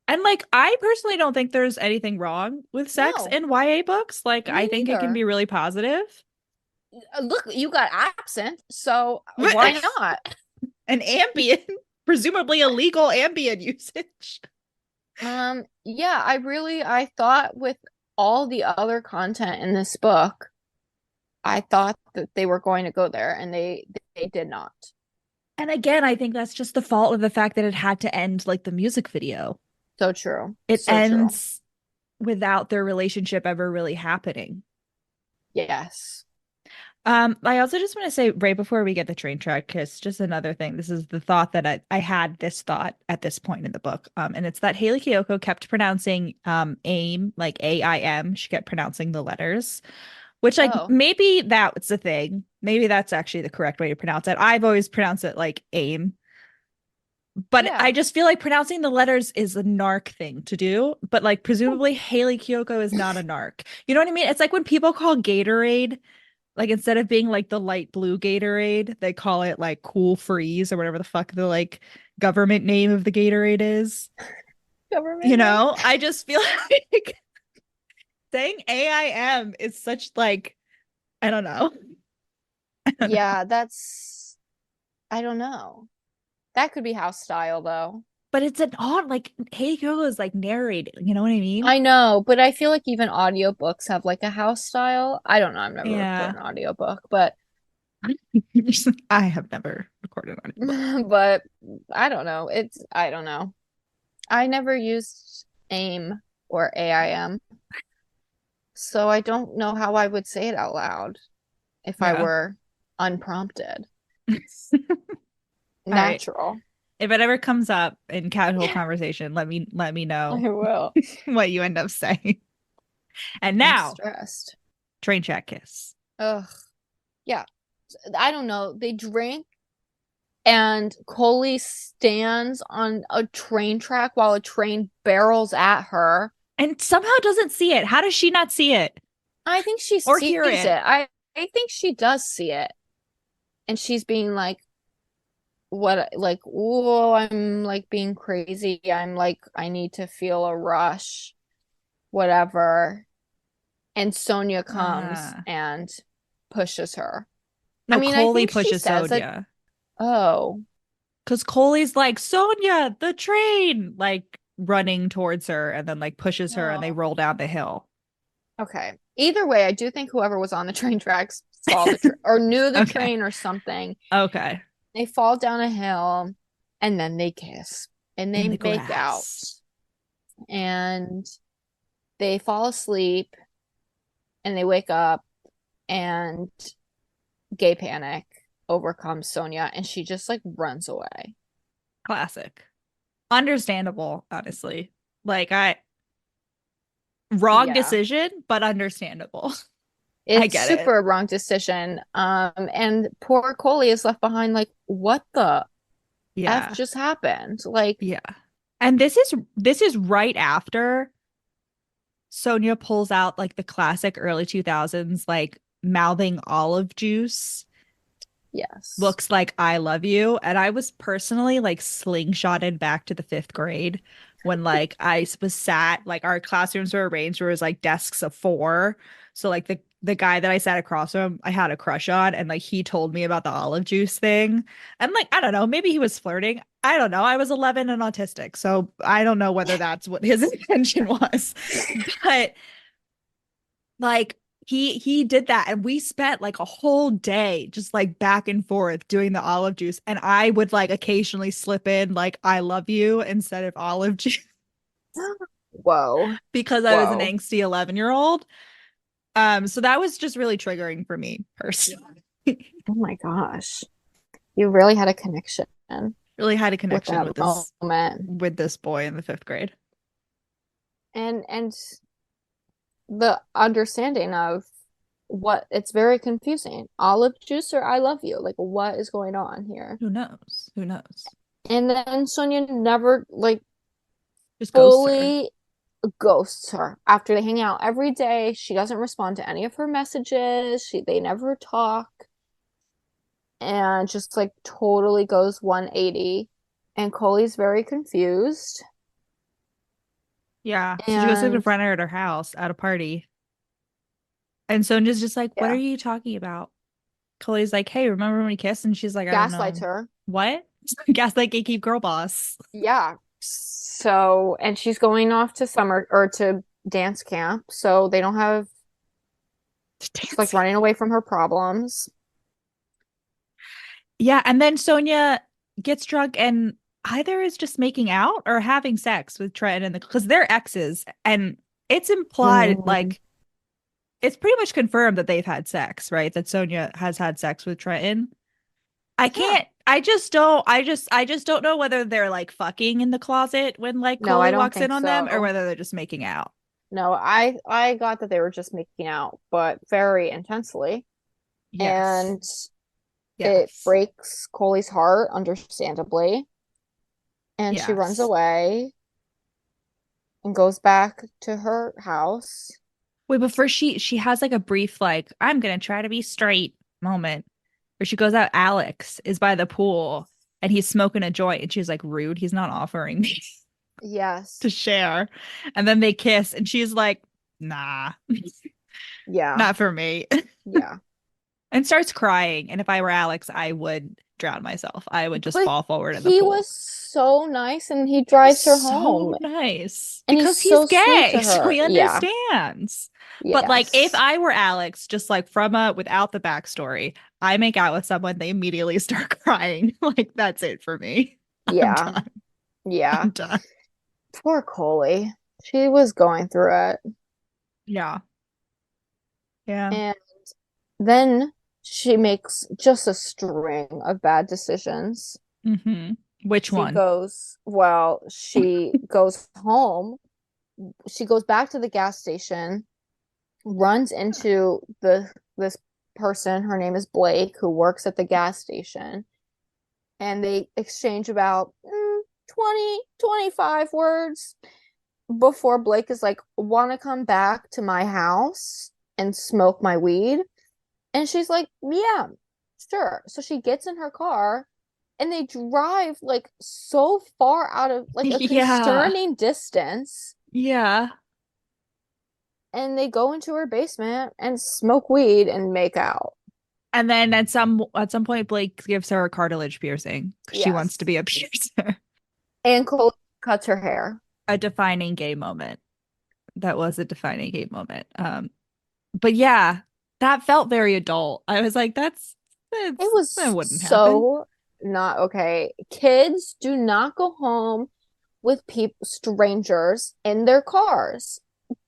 and like, I personally don't think there's anything wrong with sex No, in YA books. Like, I me think it can neither. be really positive. Look, you got absent, so why not? An Ambien, presumably illegal Ambien usage. Yeah, I thought with all the other content in this book, I thought that they were going to go there and they did not. And again, I think that's just the fault of the fact that it had to end like the music video. So true. It So true. ends without their relationship ever really happening. Yes. I also just want to say right before we get the train track, because just another thing, this is the thought that I had this thought at this point in the book. And it's that Hayley Kiyoko kept pronouncing AIM, like AIM. She kept pronouncing the letters, which like Oh, maybe that's the thing. Maybe that's actually the correct way to pronounce it. I've always pronounced it like AIM. But I yeah. just feel like pronouncing the letters is a narc thing to do. But like presumably Hayley Kiyoko is not a narc. You know what I mean? It's like when people call Gatorade, like instead of being like the light blue Gatorade, they call it like Cool Freeze or whatever the fuck the like government name of the Gatorade is. You Government name. know, I just feel like saying AIM is such like, I don't know. I don't know. Yeah, that's I don't know. That could be house style though. but it's an odd, like Hayley Kiyoko is like narrating, you know what I mean? I know, but I feel like even audiobooks have like a house style. I don't know. I've never Yeah. recorded an audiobook, but I have never recorded on it. but I don't know. I don't know. I never used AIM or AIM, so I don't know how I would say it out loud if I Yeah. were unprompted. All right. Natural. If it ever comes up in casual conversation, let me I know will. what you end up saying. And I'm now, stressed. train track kiss. Ugh. Yeah. I don't know. They drink and Coley stands on a train track while a train barrels at her. And somehow doesn't see it. How does she not see it I think she or sees hear it. it? I think she does see it. And she's being like, what, like, oh, I'm like being crazy. I'm like, I need to feel a rush, whatever. And Sonya comes Ah. and pushes her. I No, mean, I Coley think she pushes says that, Sonya. oh, Because Coley's like, Sonya, the train, like running towards her and then like pushes her and they no. roll down the hill. Okay. Either way, I do think whoever was on the train tracks saw the train or knew the Okay. train or something. Okay. They fall down a hill and then they kiss and In they the make out grass. and they fall asleep and they wake up and gay panic overcomes Sonya and she just like runs away. Classic. Understandable, honestly. Like I wrong Yeah. decision, but understandable. I It's get it. super wrong decision. And poor Coley is left behind like, what the F Yeah. just happened? Like, Yeah. And this is right after Sonia pulls out like the classic early 2000s like mouthing olive juice yes. looks like I love you. And I was personally like slingshotted back to the fifth grade when like I was sat, like our classrooms were arranged where it was like desks of four. So like the guy that I sat across from, I had a crush on, and like he told me about the olive juice thing. And like, I don't know, maybe he was flirting. I don't know. I was 11 and autistic. So I don't know whether that's what his intention was. But like he did that and we spent like a whole day just like back and forth doing the olive juice, and I would like occasionally slip in like I love you instead of olive juice Whoa. because I was an Whoa. angsty 11-year-old. So that was just really triggering for me personally. Oh my gosh. You really had a connection Really had a with connection that moment. with this boy in the fifth grade. And the understanding of what it's very confusing. Olive juice or I love you. Like what is going on here? Who knows? Who knows? And then Sonia never like Just ghosts her. fully ghosts her after they hang out every day. She doesn't respond to any of her messages. They never talk and just like totally goes 180. And Coley's very confused. Yeah. So she goes to And confront her at her house at a party. And Sonja's just like, what are yeah, you talking about? Chloe's like, hey, remember when we kissed? And she's like, I don't gaslights know. her. What? Gaslight gatekeep girl boss. Yeah. So, and she's going off to summer or to dance camp. So they don't have, she's like Dancing. running away from her problems. Yeah. And then Sonia gets drunk and either is just making out or having sex with Trent and because they're exes. And it's implied, Mm, like, it's pretty much confirmed that they've had sex, right? That Sonia has had sex with Trenton. I yeah. can't. I just don't know whether they're like fucking in the closet when like No, I Coley don't walks in think on them or so. whether they're just making out. No, I got that they were just making out, but very intensely. Yes. And it Yes. breaks Coley's heart, understandably. And she runs Yes. away and goes back to her house. Wait, but first she has like a brief like I'm gonna try to be straight moment where she goes out. Alex is by the pool and he's smoking a joint and she's like rude. He's not offering me to Yes. share. And then they kiss and she's like, nah, Yeah. not for me. Yeah. And starts crying. And if I were Alex, I would drown myself. I would just But fall forward in the he pool. was so nice and he He's drives her so home nice and he's because he's so sweet gay, to so her. he Yeah. understands. But like, if Yes. I were Alex, just like without the backstory, I make out with someone, they immediately start crying. Like, that's it for me. I'm Yeah. done. Yeah. I'm done. Poor Coley. She was going through it. Yeah. Yeah. And then she makes just a string of bad decisions. Which one? She goes home. She goes back to the gas station, runs into this person, her name is Blake, who works at the gas station, and they exchange about 20, 25 words before Blake is like, want to come back to my house and smoke my weed? And she's like, yeah, sure. So she gets in her car and they drive like so far out of like a Yeah. concerning distance. Yeah. And they go into her basement and smoke weed and make out. And then at some point, Blake gives her a cartilage piercing because she wants to Yes. be a piercer. And Cole cuts her hair. A defining gay moment. That was a defining gay moment. But yeah, that felt very adult. I was like, It was that wouldn't happen. so not okay. Kids do not go home with strangers in their cars.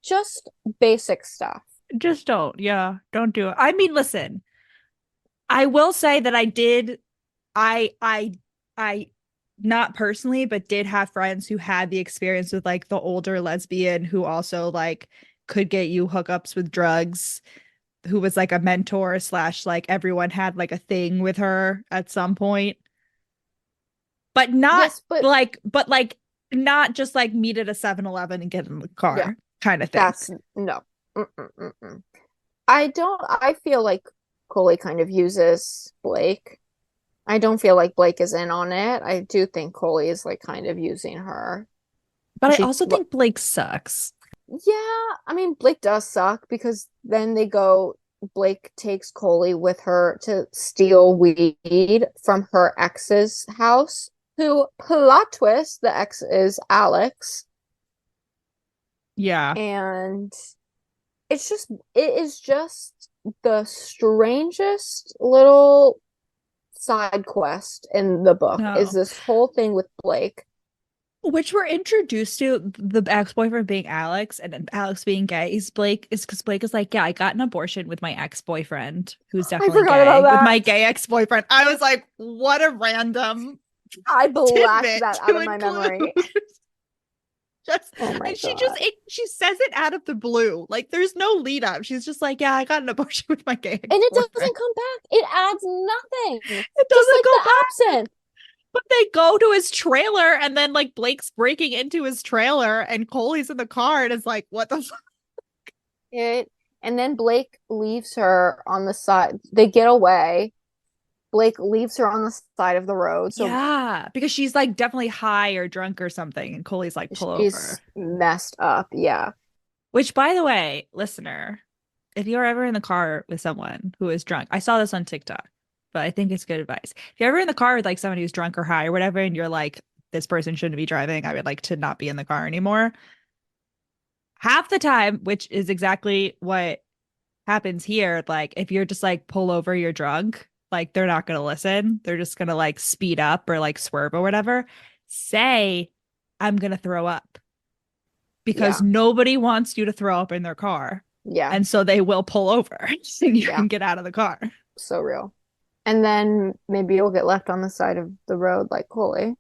Just basic stuff. Just don't. Yeah, don't do it. I mean, listen, I will say that I not personally, but did have friends who had the experience with like the older lesbian who also like could get you hookups with drugs, who was like a mentor slash like everyone had like a thing with her at some point. But not Yes, but but not just like meet at a 7-Eleven and get in the yeah, car kind of thing. that's no. Mm-mm, mm-mm. I feel like Coley kind of uses Blake. I don't feel like Blake is in on it. I do think Coley is like kind of using her. But I She, also think Blake sucks. yeah, I mean, Blake does suck because then Blake takes Coley with her to steal weed from her ex's house, who, plot twist, the ex is Alex. Yeah. And it is just the strangest little side quest in the book is No. this whole thing with Blake. Which we're introduced to the ex-boyfriend being Alex and then Alex being gay is because Blake is like, yeah, I got an abortion with my ex-boyfriend who's I definitely forgot about gay, with my that. gay ex-boyfriend. I was like, what a random I blacked tidbit that out to of my memory. include. Just Oh my and God. she says it out of the blue. Like there's no lead up. She's just like, yeah, I got an abortion with my gay And it ex-boyfriend. doesn't come back. It adds nothing. It Just doesn't like go the back. absinthe. But they go to his trailer and then like Blake's breaking into his trailer and Coley's in the car and is like, what the fuck? It and then Blake leaves her on the side. They get away. Blake leaves her on the side of the road. So Yeah, because she's like definitely high or drunk or something, and Coley's like, pull over. she's messed up. Yeah. Which, by the way, listener, if you're ever in the car with someone who is drunk, I saw this on TikTok, but I think it's good advice. If you're ever in the car with like someone who's drunk or high or whatever, and you're like, this person shouldn't be driving, I would like to not be in the car anymore. Half the time, which is exactly what happens here, like if you're just like pull over, you're drunk, like they're not gonna listen. They're just gonna like speed up or like swerve or whatever. Say, I'm gonna throw up because Yeah. nobody wants you to throw up in their car. Yeah. And so they will pull over so you Yeah. can get out of the car. So real. And then maybe you'll get left on the side of the road like Coley.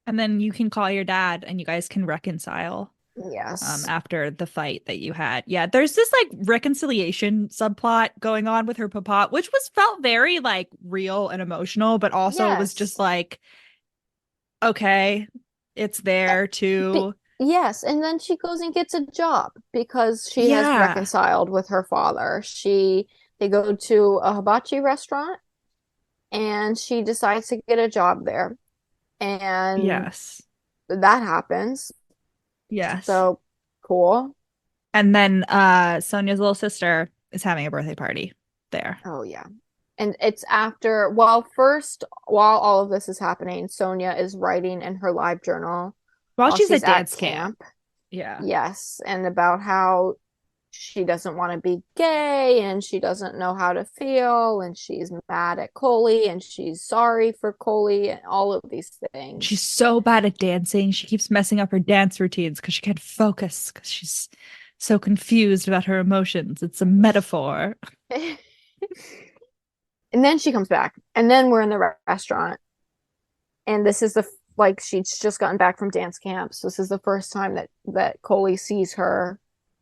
And then you can call your dad and you guys can reconcile Yes. after the fight that you had. Yeah, there's this like reconciliation subplot going on with her papa, which was felt very like real and emotional, but also was just Yes. like, okay, it's there to, Yes, and then she goes and gets a job because she has yeah, reconciled with her father. They go to a hibachi restaurant and she decides to get a job there. And yes, that happens. yes. So cool. And then Sonia's little sister is having a birthday party there. Oh yeah. And it's after, well, first, while all of this is happening, Sonya is writing in her live journal While while she's she's at at dance camp. camp. Yeah. Yes, and about how she doesn't want to be gay and she doesn't know how to feel and she's mad at Coley and she's sorry for Coley and all of these She's things. so bad at dancing. She keeps messing up her dance routines because she can't focus because she's so confused about her emotions. It's a metaphor. And then she comes back, and then we're in the restaurant, and this is the like she's just gotten back from dance camp, so this is the first time that Coley sees her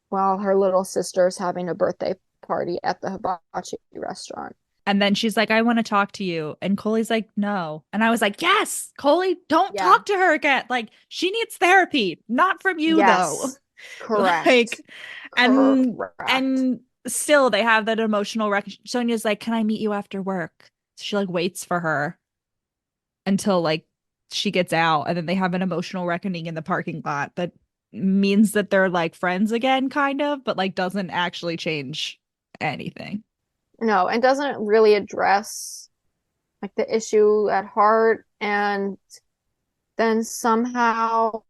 while her little sister's having a birthday party at the hibachi restaurant. And then she's like, I want to talk to you. And Coley's like, no. And I was like, yes, Coley, don't Yeah. talk to her again. Like, she needs therapy, not from you, though. Yes. Correct. Like, and Correct. still they have that emotional wreck. Sonya's like, can I meet you after work? So she like waits for her until like she gets out, and then they have an emotional reckoning in the parking lot that means that they're like friends again, kind of, but like doesn't actually change anything. No, and doesn't really address like the issue at heart, and then somehow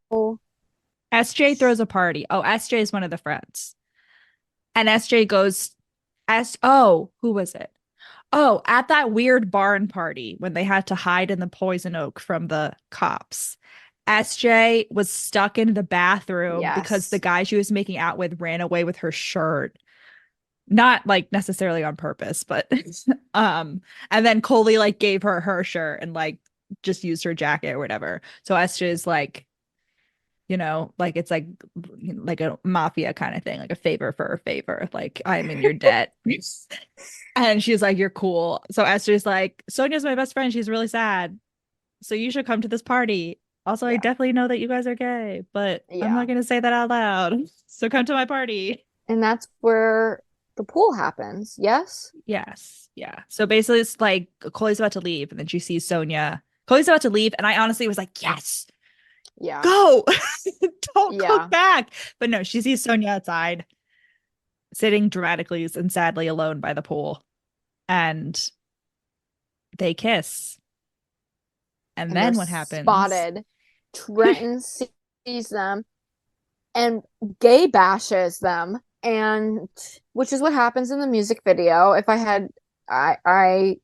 SJ throws a party. Oh, SJ is one of the friends. And SJ goes, who was it? Oh, at that weird barn party when they had to hide in the poison oak from the cops. SJ was stuck in the bathroom because the yes. guy she was making out with ran away with her shirt. Not like necessarily on purpose, but and then Coley like gave her her shirt and like just used her jacket or whatever. So SJ is like, like it's like a mafia kind of thing, like a favor for a favor. Like, I'm in your debt. And she's like, you're cool. So Esther's like, Sonya's my best friend. She's really sad. So you should come to this party. Also, I Yeah. definitely know that you guys are gay, but I'm Yeah. not going to say that out loud. So come to my party. And that's where the pool happens. Yes? Yes. Yeah. So basically, it's like Chloe's about to leave, and then she sees Sonya. Chloe's about to leave, and I honestly was like, yes, Yeah. go. Don't Yeah. come back. But no, she sees Sonya outside, sitting dramatically and sadly alone by the pool, and they kiss. And And they're then what happens? spotted. Trenton sees them and gay bashes them. And which is what happens in the music video. If I had I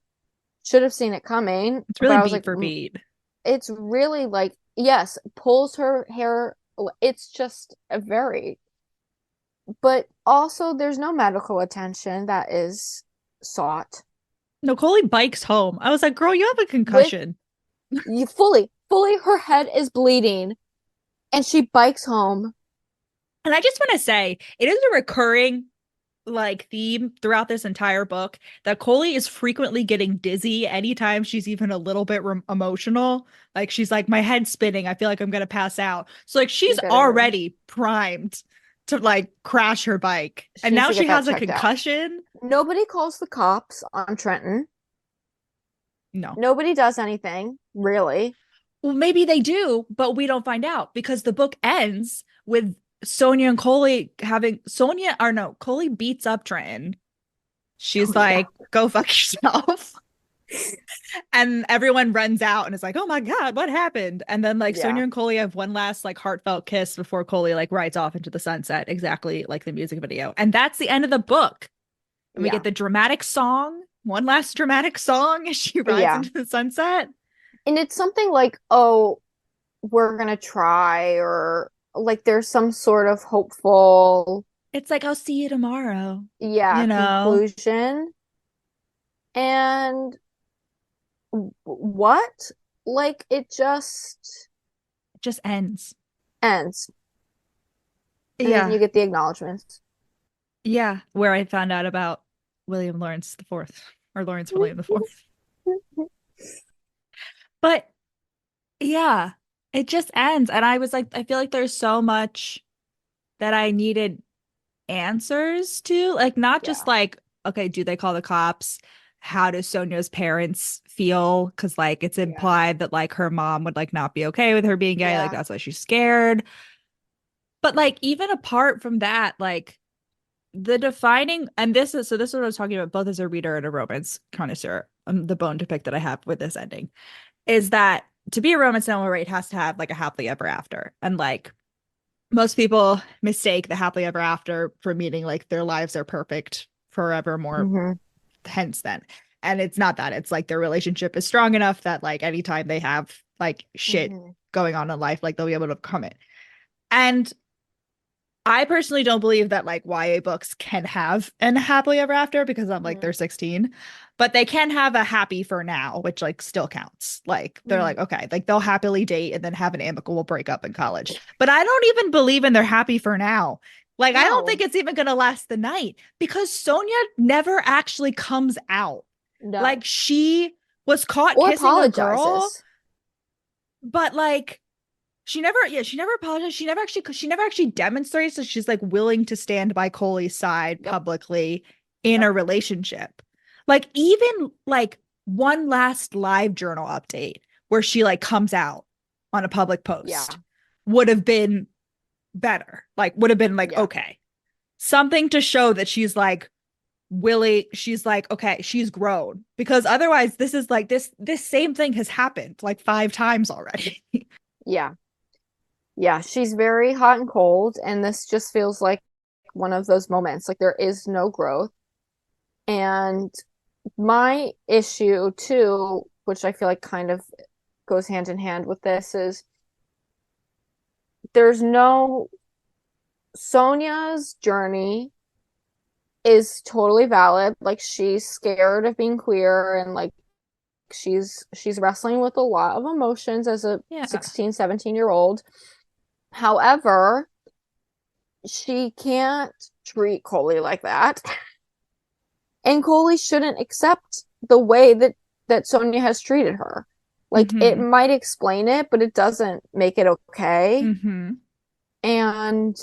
should have seen it coming, It's but really I was beat like, for beat. it's really like, yes, pulls her hair. It's just a very, but also there's no medical attention that is sought. No, Coley bikes home. I was like, girl, you have a With concussion. you fully, her head is bleeding and she bikes home. And I just want to say, it is a recurring like theme throughout this entire book that Coley is frequently getting dizzy anytime she's even a little bit emotional. Like she's like, my head's spinning. I feel like I'm gonna pass out. So like You she's better, already primed to like crash her bike. she And needs now to she get that has a checked out. concussion. Nobody calls the cops on Trenton. No. Nobody does anything, really. Well, maybe they do, but we don't find out because the book ends with Sonya and Coley having Sonya or no, Coley beats up Trenton. Oh, She's yeah. like, go fuck yourself. And everyone runs out and is like, oh my God, what happened? And then like Yeah. Sonya and Coley have one last like heartfelt kiss before Coley like rides off into the sunset, exactly like the music video. And that's the end of the book. And we get Yeah. the dramatic song, one last dramatic song as she rides Yeah. into the sunset. And it's something like, oh, we're gonna try, or like there's some sort of hopeful, It's like, I'll see you tomorrow, yeah, you know? conclusion. And what? Like it just It just ends. ends. And then Yeah. you get the acknowledgments. Yeah. Where I found out about William Lawrence the Fourth or Lawrence William the Fourth. But yeah, it just ends. And I was like, I feel like there's so much that I needed answers to. Like, not just Yeah. like, okay, do they call the cops? How does Sonia's parents feel? Because like it's Yeah. implied that like her mom would like not be okay with her being gay. Like Yeah. that's why she's scared. But like even apart from that, like the defining, and this is what I was talking about, both as a reader and a romance connoisseur, the bone to pick that I have with this ending is that to be a romance novel, right, it has to have like a happily ever after. And like most people mistake the happily ever after for meaning like their lives are perfect forevermore, Hmm. hence then. And it's not that. It's like their relationship is strong enough that like anytime they have like shit Hmm. going on in life, like they'll be able to overcome it. And I personally don't believe that like YA books can have an happily ever after because I'm like Hmm. they're 16, but they can have a happy for now, which like still counts. Like they're Hmm. like, okay, like they'll happily date and then have an amicable breakup in college. But I don't even believe in their happy for now. Like I don't think No, it's even gonna last the night because Sonya never actually comes out. no. Like she was caught Or kissing a girl, apologizes. but like she never apologized. She never actually demonstrates that she's like willing to stand by Coley's side Yep. publicly in Yep. a relationship. Like even like one last live journal update where she like comes out on a public Yeah. post would have been better. Like would have been like Yeah. okay. Something to show that she's like she's like okay, she's grown because otherwise this is like this same thing has happened like 5 times already. Yeah. Yeah. She's very hot and cold, and this just feels like one of those moments. Like there is no growth. And my issue too, which I feel like kind of goes hand in hand with this, is there's no Sonya's journey is totally valid. Like she's scared of being queer, and like she's wrestling with a lot of emotions as a Yeah. 16, 17-year-old. However, she can't treat Coley like that. And Coley shouldn't accept the way that Sonya has treated her. Like it Mm-hmm. might explain it, but it doesn't make it okay. Mm-hmm. And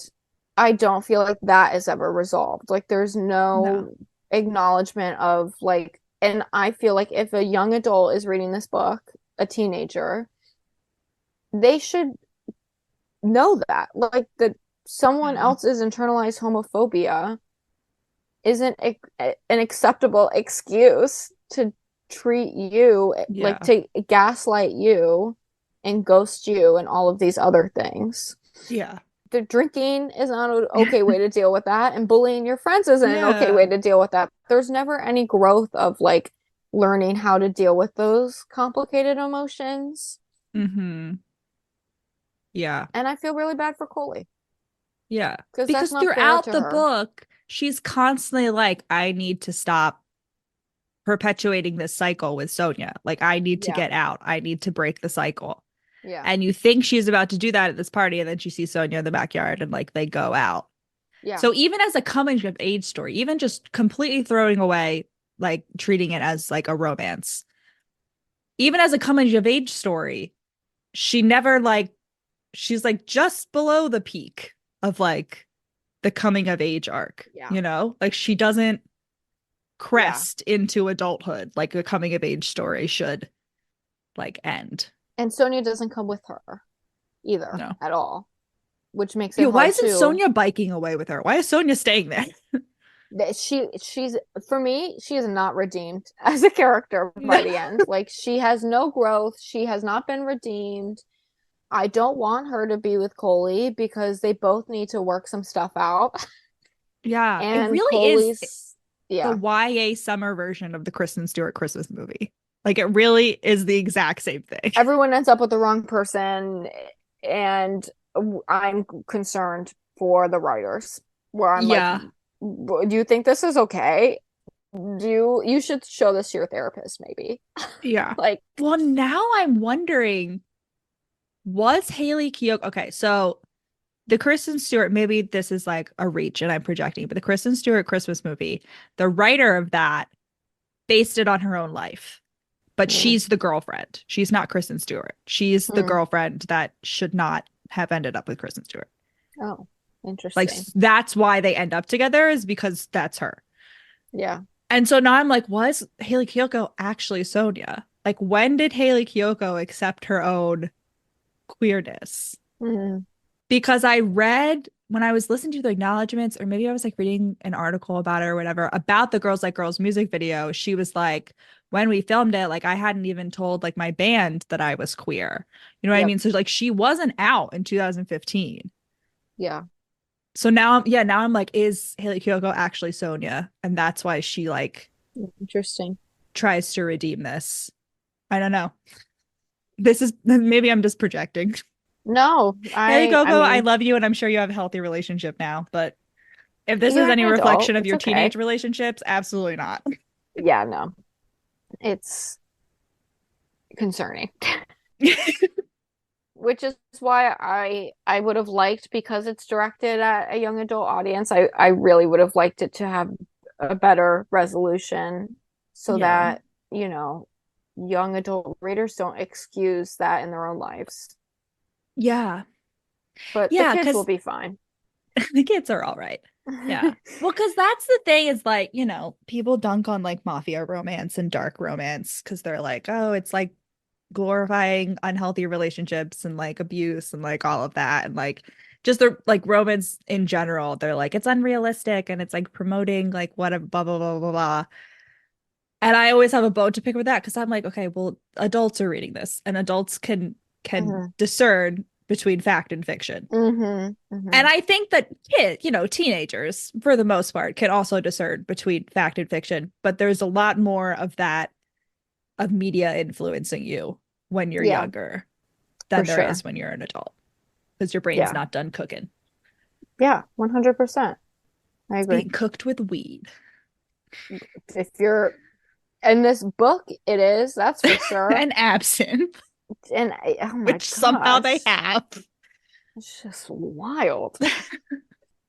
I don't feel like that is ever resolved. Like there's No. no acknowledgement of like, and I feel like if a young adult is reading this book, a teenager, they should know that. Like that someone Mm. else's internalized homophobia isn't an acceptable excuse to treat you like Yeah. to gaslight you and ghost you and all of these other things. Yeah. The drinking is not an okay way to deal with that, and bullying your friends isn't an okay way Yeah. to deal with that. There's never any growth of like learning how to deal with those complicated emotions. Mm-hmm. Yeah. And I feel really bad for Coley Yeah. because that's Because not fair throughout to the her. book, she's constantly like, I need to stop perpetuating this cycle with Sonya. Like, I need to Yeah. get out. I need to break the cycle. Yeah. And you think she's about to do that at this party, and then she sees Sonya in the backyard and like they go out. Yeah. So even as a coming of age story, even just completely throwing away, like treating it as like a romance, even as a coming of age story, she never like she's like just below the peak of like the coming of age arc, Yeah. you know? Like she doesn't Yeah. crest into adulthood like a coming of age story should like end. And Sonya doesn't come with her either No. at all, which makes it Yeah, why hard isn't to Sonya biking away with her? Why is Sonya staying there? that she's for me, she is not redeemed as a character by the end. Like she has no growth. She has not been redeemed. I don't want her to be with Coley because they both need to work some stuff out. Yeah, it And really is Coley's the yeah. YA summer version of the Kristen Stewart Christmas movie. Like it really is the exact same thing. Everyone ends up with the wrong person, and I'm concerned for the writers where I'm like, Yeah. do you think this is okay? You should show this to your therapist maybe. Yeah. Like Well, now I'm wondering, was Hayley Kiyoko okay, so the Kristen Stewart, maybe this is like a reach and I'm projecting, but the Kristen Stewart Christmas movie, the writer of that based it on her own life. But mm, she's the girlfriend. She's not Kristen Stewart. She's the mm, girlfriend that should not have ended up with Kristen Stewart. oh, Like interesting. that's why they end up together is because that's her. Yeah. And so now I'm like, was Hayley Kiyoko actually Sonya? Like when did Hayley Kiyoko accept her own queerness? Mm, Because I read when I was listening to the acknowledgments, or maybe I was like reading an article about it or whatever, about the Girls Like Girls music video, she was like, when we filmed it, like I hadn't even told like my band that I was queer. You know what I Yep. mean? So like she wasn't out in 2015. Yeah. So now I'm like, is Hayley Kiyoko actually Sonya? And that's why she like Interesting. tries to redeem this. I don't know. This is maybe I'm just projecting. No, Hayley I Kiyoko, I mean, love you, and I'm sure you have a healthy relationship now, but if this is you're any an adult. reflection of It's your okay. teenage relationships, absolutely not. Yeah, no. It's concerning. Which is why I would have liked, because it's directed at a young adult audience. I really would have liked it to have a better resolution so Yeah. that, young adult readers don't excuse that in their own lives. Yeah. But the Yeah, kids will because be fine. the kids are all right. Yeah. Well, because that's the thing is like, people dunk on like mafia romance and dark romance because they're like, oh, it's like glorifying unhealthy relationships and like abuse and like all of that. And like just the like romance in general, they're like, it's unrealistic and it's like promoting like whatever, blah, blah, blah, blah, blah. And I always have a bone to pick with that because I'm like, okay, well, adults are reading this and adults can Hmm. discern between fact and fiction. Hmm. Hmm. And I think that teenagers, for the most part, can also discern between fact and fiction, but there's a lot more of that of media influencing you when you're Yeah, younger for than there is sure. when you're an adult because your brain's Yeah. not done cooking. Yeah, 100%. I It's agree. being cooked with weed If you're in this book, it is, that's for sure. and absinthe, And oh my which somehow they gosh, have. it's just wild.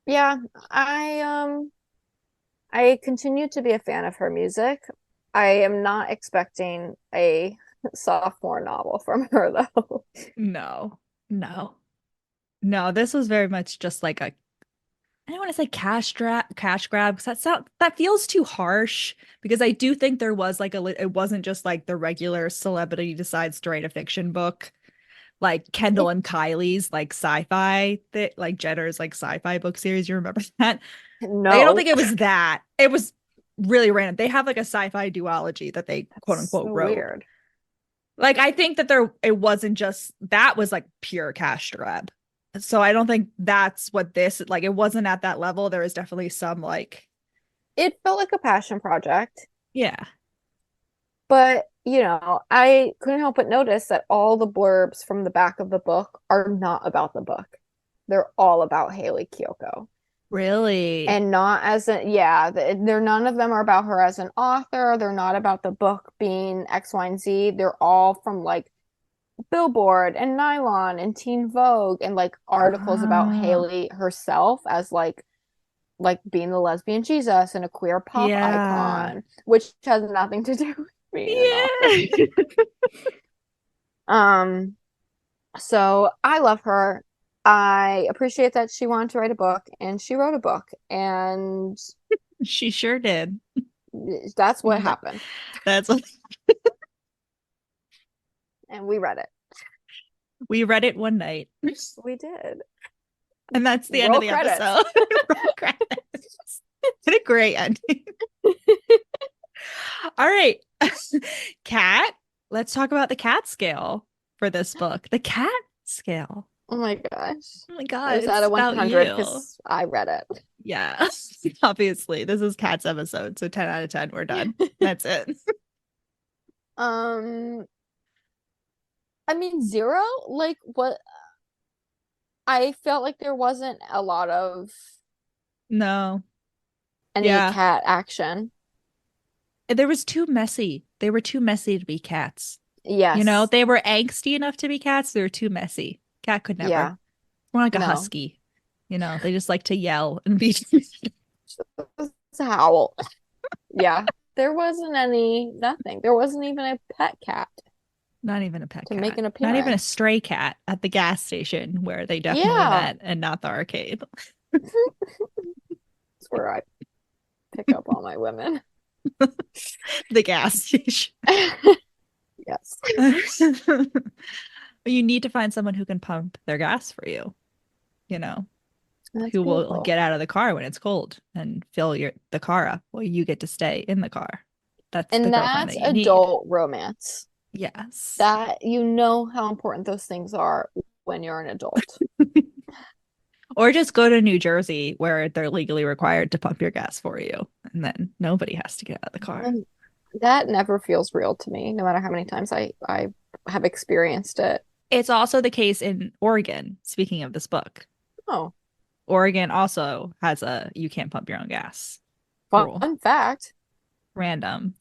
Yeah, I continue to be a fan of her music. I am not expecting a sophomore novel from her though. No, no, no. This was very much just like a I don't want to say cash grab because that feels too harsh because I do think there was like it wasn't just like the regular celebrity decides to write a fiction book like Kendall It and Kylie's like sci-fi like Jenner's like sci-fi book series. You remember that? Like I don't no. think it was that. It was really random. They have like a sci-fi duology that they quote That's unquote so wrote. weird. Like I think that it wasn't just that was like pure cash grab. So I don't think that's what this like it wasn't at that level. There was definitely some like It felt like a passion project, yeah. but I couldn't help but notice that all the blurbs from the back of the book are not about the book. They're all about Hayley Kiyoko. Really? And not as a yeah, they're none of them are about her as an author. They're not about the book being X, Y, and Z. They're all from like Billboard and Nylon and Teen Vogue and like articles about Oh, Hayley herself as like being the lesbian Jesus and a queer pop yeah. icon, which has nothing to do with being an author. Yeah. Um, so I love her. I appreciate that she wanted to write a book and she wrote a book, and She sure did. that's what Th- happened. That's And we read it. we read it one night. We did. And that's the end of Roll the credits. episode. Roll credits. What a great ending. All right. Cat, let's talk about the cat scale for this book. The cat scale. Oh my gosh. Oh my I God, was out it's of about 100 you. because I read it. Yeah. Obviously, this is Cat's episode. So 10 out of 10, we're done. That's it. Um, I mean, zero? Like, what? I felt like there wasn't a lot of No. any Yeah. cat action. There was too messy. They were too messy to be cats. Yes. They were angsty enough to be cats. They were too messy. Cat could never. Yeah. More like a No. husky. They just like to yell and be. It's a howl. Yeah. There wasn't nothing. There wasn't even a pet cat Not even a pet to make cat. an Not even a appearance. stray cat at the gas station where they definitely Yeah. met and not the arcade. That's where I pick up all my women. The gas station. Yes. You need to find someone who can pump their gas for you, you know. That's who will beautiful. get out of the car when it's cold and fill the car up while you get to stay in the car. That's the And girlfriend that's that you need. adult romance. Yes. That you know how important those things are when you're an adult. Or just go to New Jersey where they're legally required to pump your gas for you, and then nobody has to get out of the car. And that never feels real to me, no matter how many times I have experienced it. It's also the case in Oregon, speaking of this book. Oh, Oregon also has a you can't pump your own gas rule. fun fact. Random.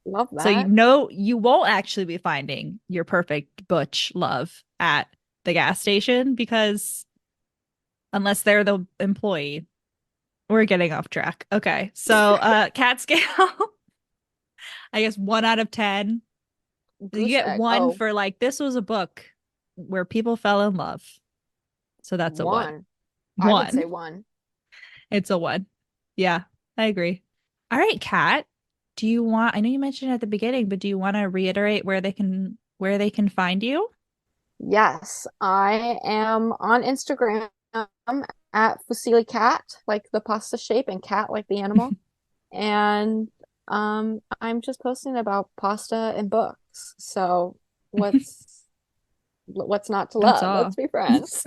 Love So you that. know you won't actually be finding your perfect butch love at the gas station because unless they're the employee, we're getting off track. Okay. So cat scale, I guess 1 out of 10. You Goose get egg. one Oh, for like this was a book where people fell in love. So that's a one. one. I would One. say one. It's a one. Yeah, I agree. All right, Kat. Do you want, I know you mentioned at the beginning, but do you want to reiterate where they can find you? Yes, I am on Instagram at Fusilli Cat, like the pasta shape, and cat like the animal. And I'm just posting about pasta and books. So what's not to That's love? all. Let's be friends.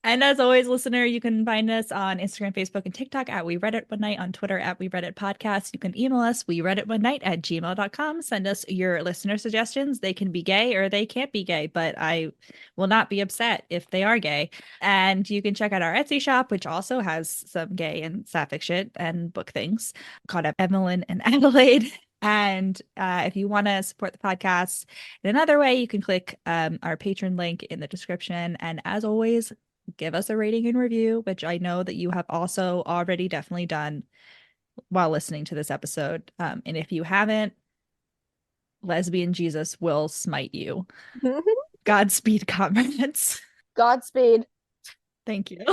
And as always, listener, you can find us on Instagram, Facebook, and TikTok at We Read It One Night, on Twitter at We Read It Podcast. You can email us, we read it one night at gmail.com. Send us your listener suggestions. They can be gay or they can't be gay, but I will not be upset if they are gay. And you can check out our Etsy shop, which also has some gay and sapphic shit and book things called Evelyn and Adelaide. And if you want to support the podcast in another way, you can click our Patreon link in the description. And as always, give us a rating and review, which I know that you have also already definitely done while listening to this episode. And if you haven't, Lesbian Jesus will smite you. Godspeed, comrades. Godspeed. Thank you.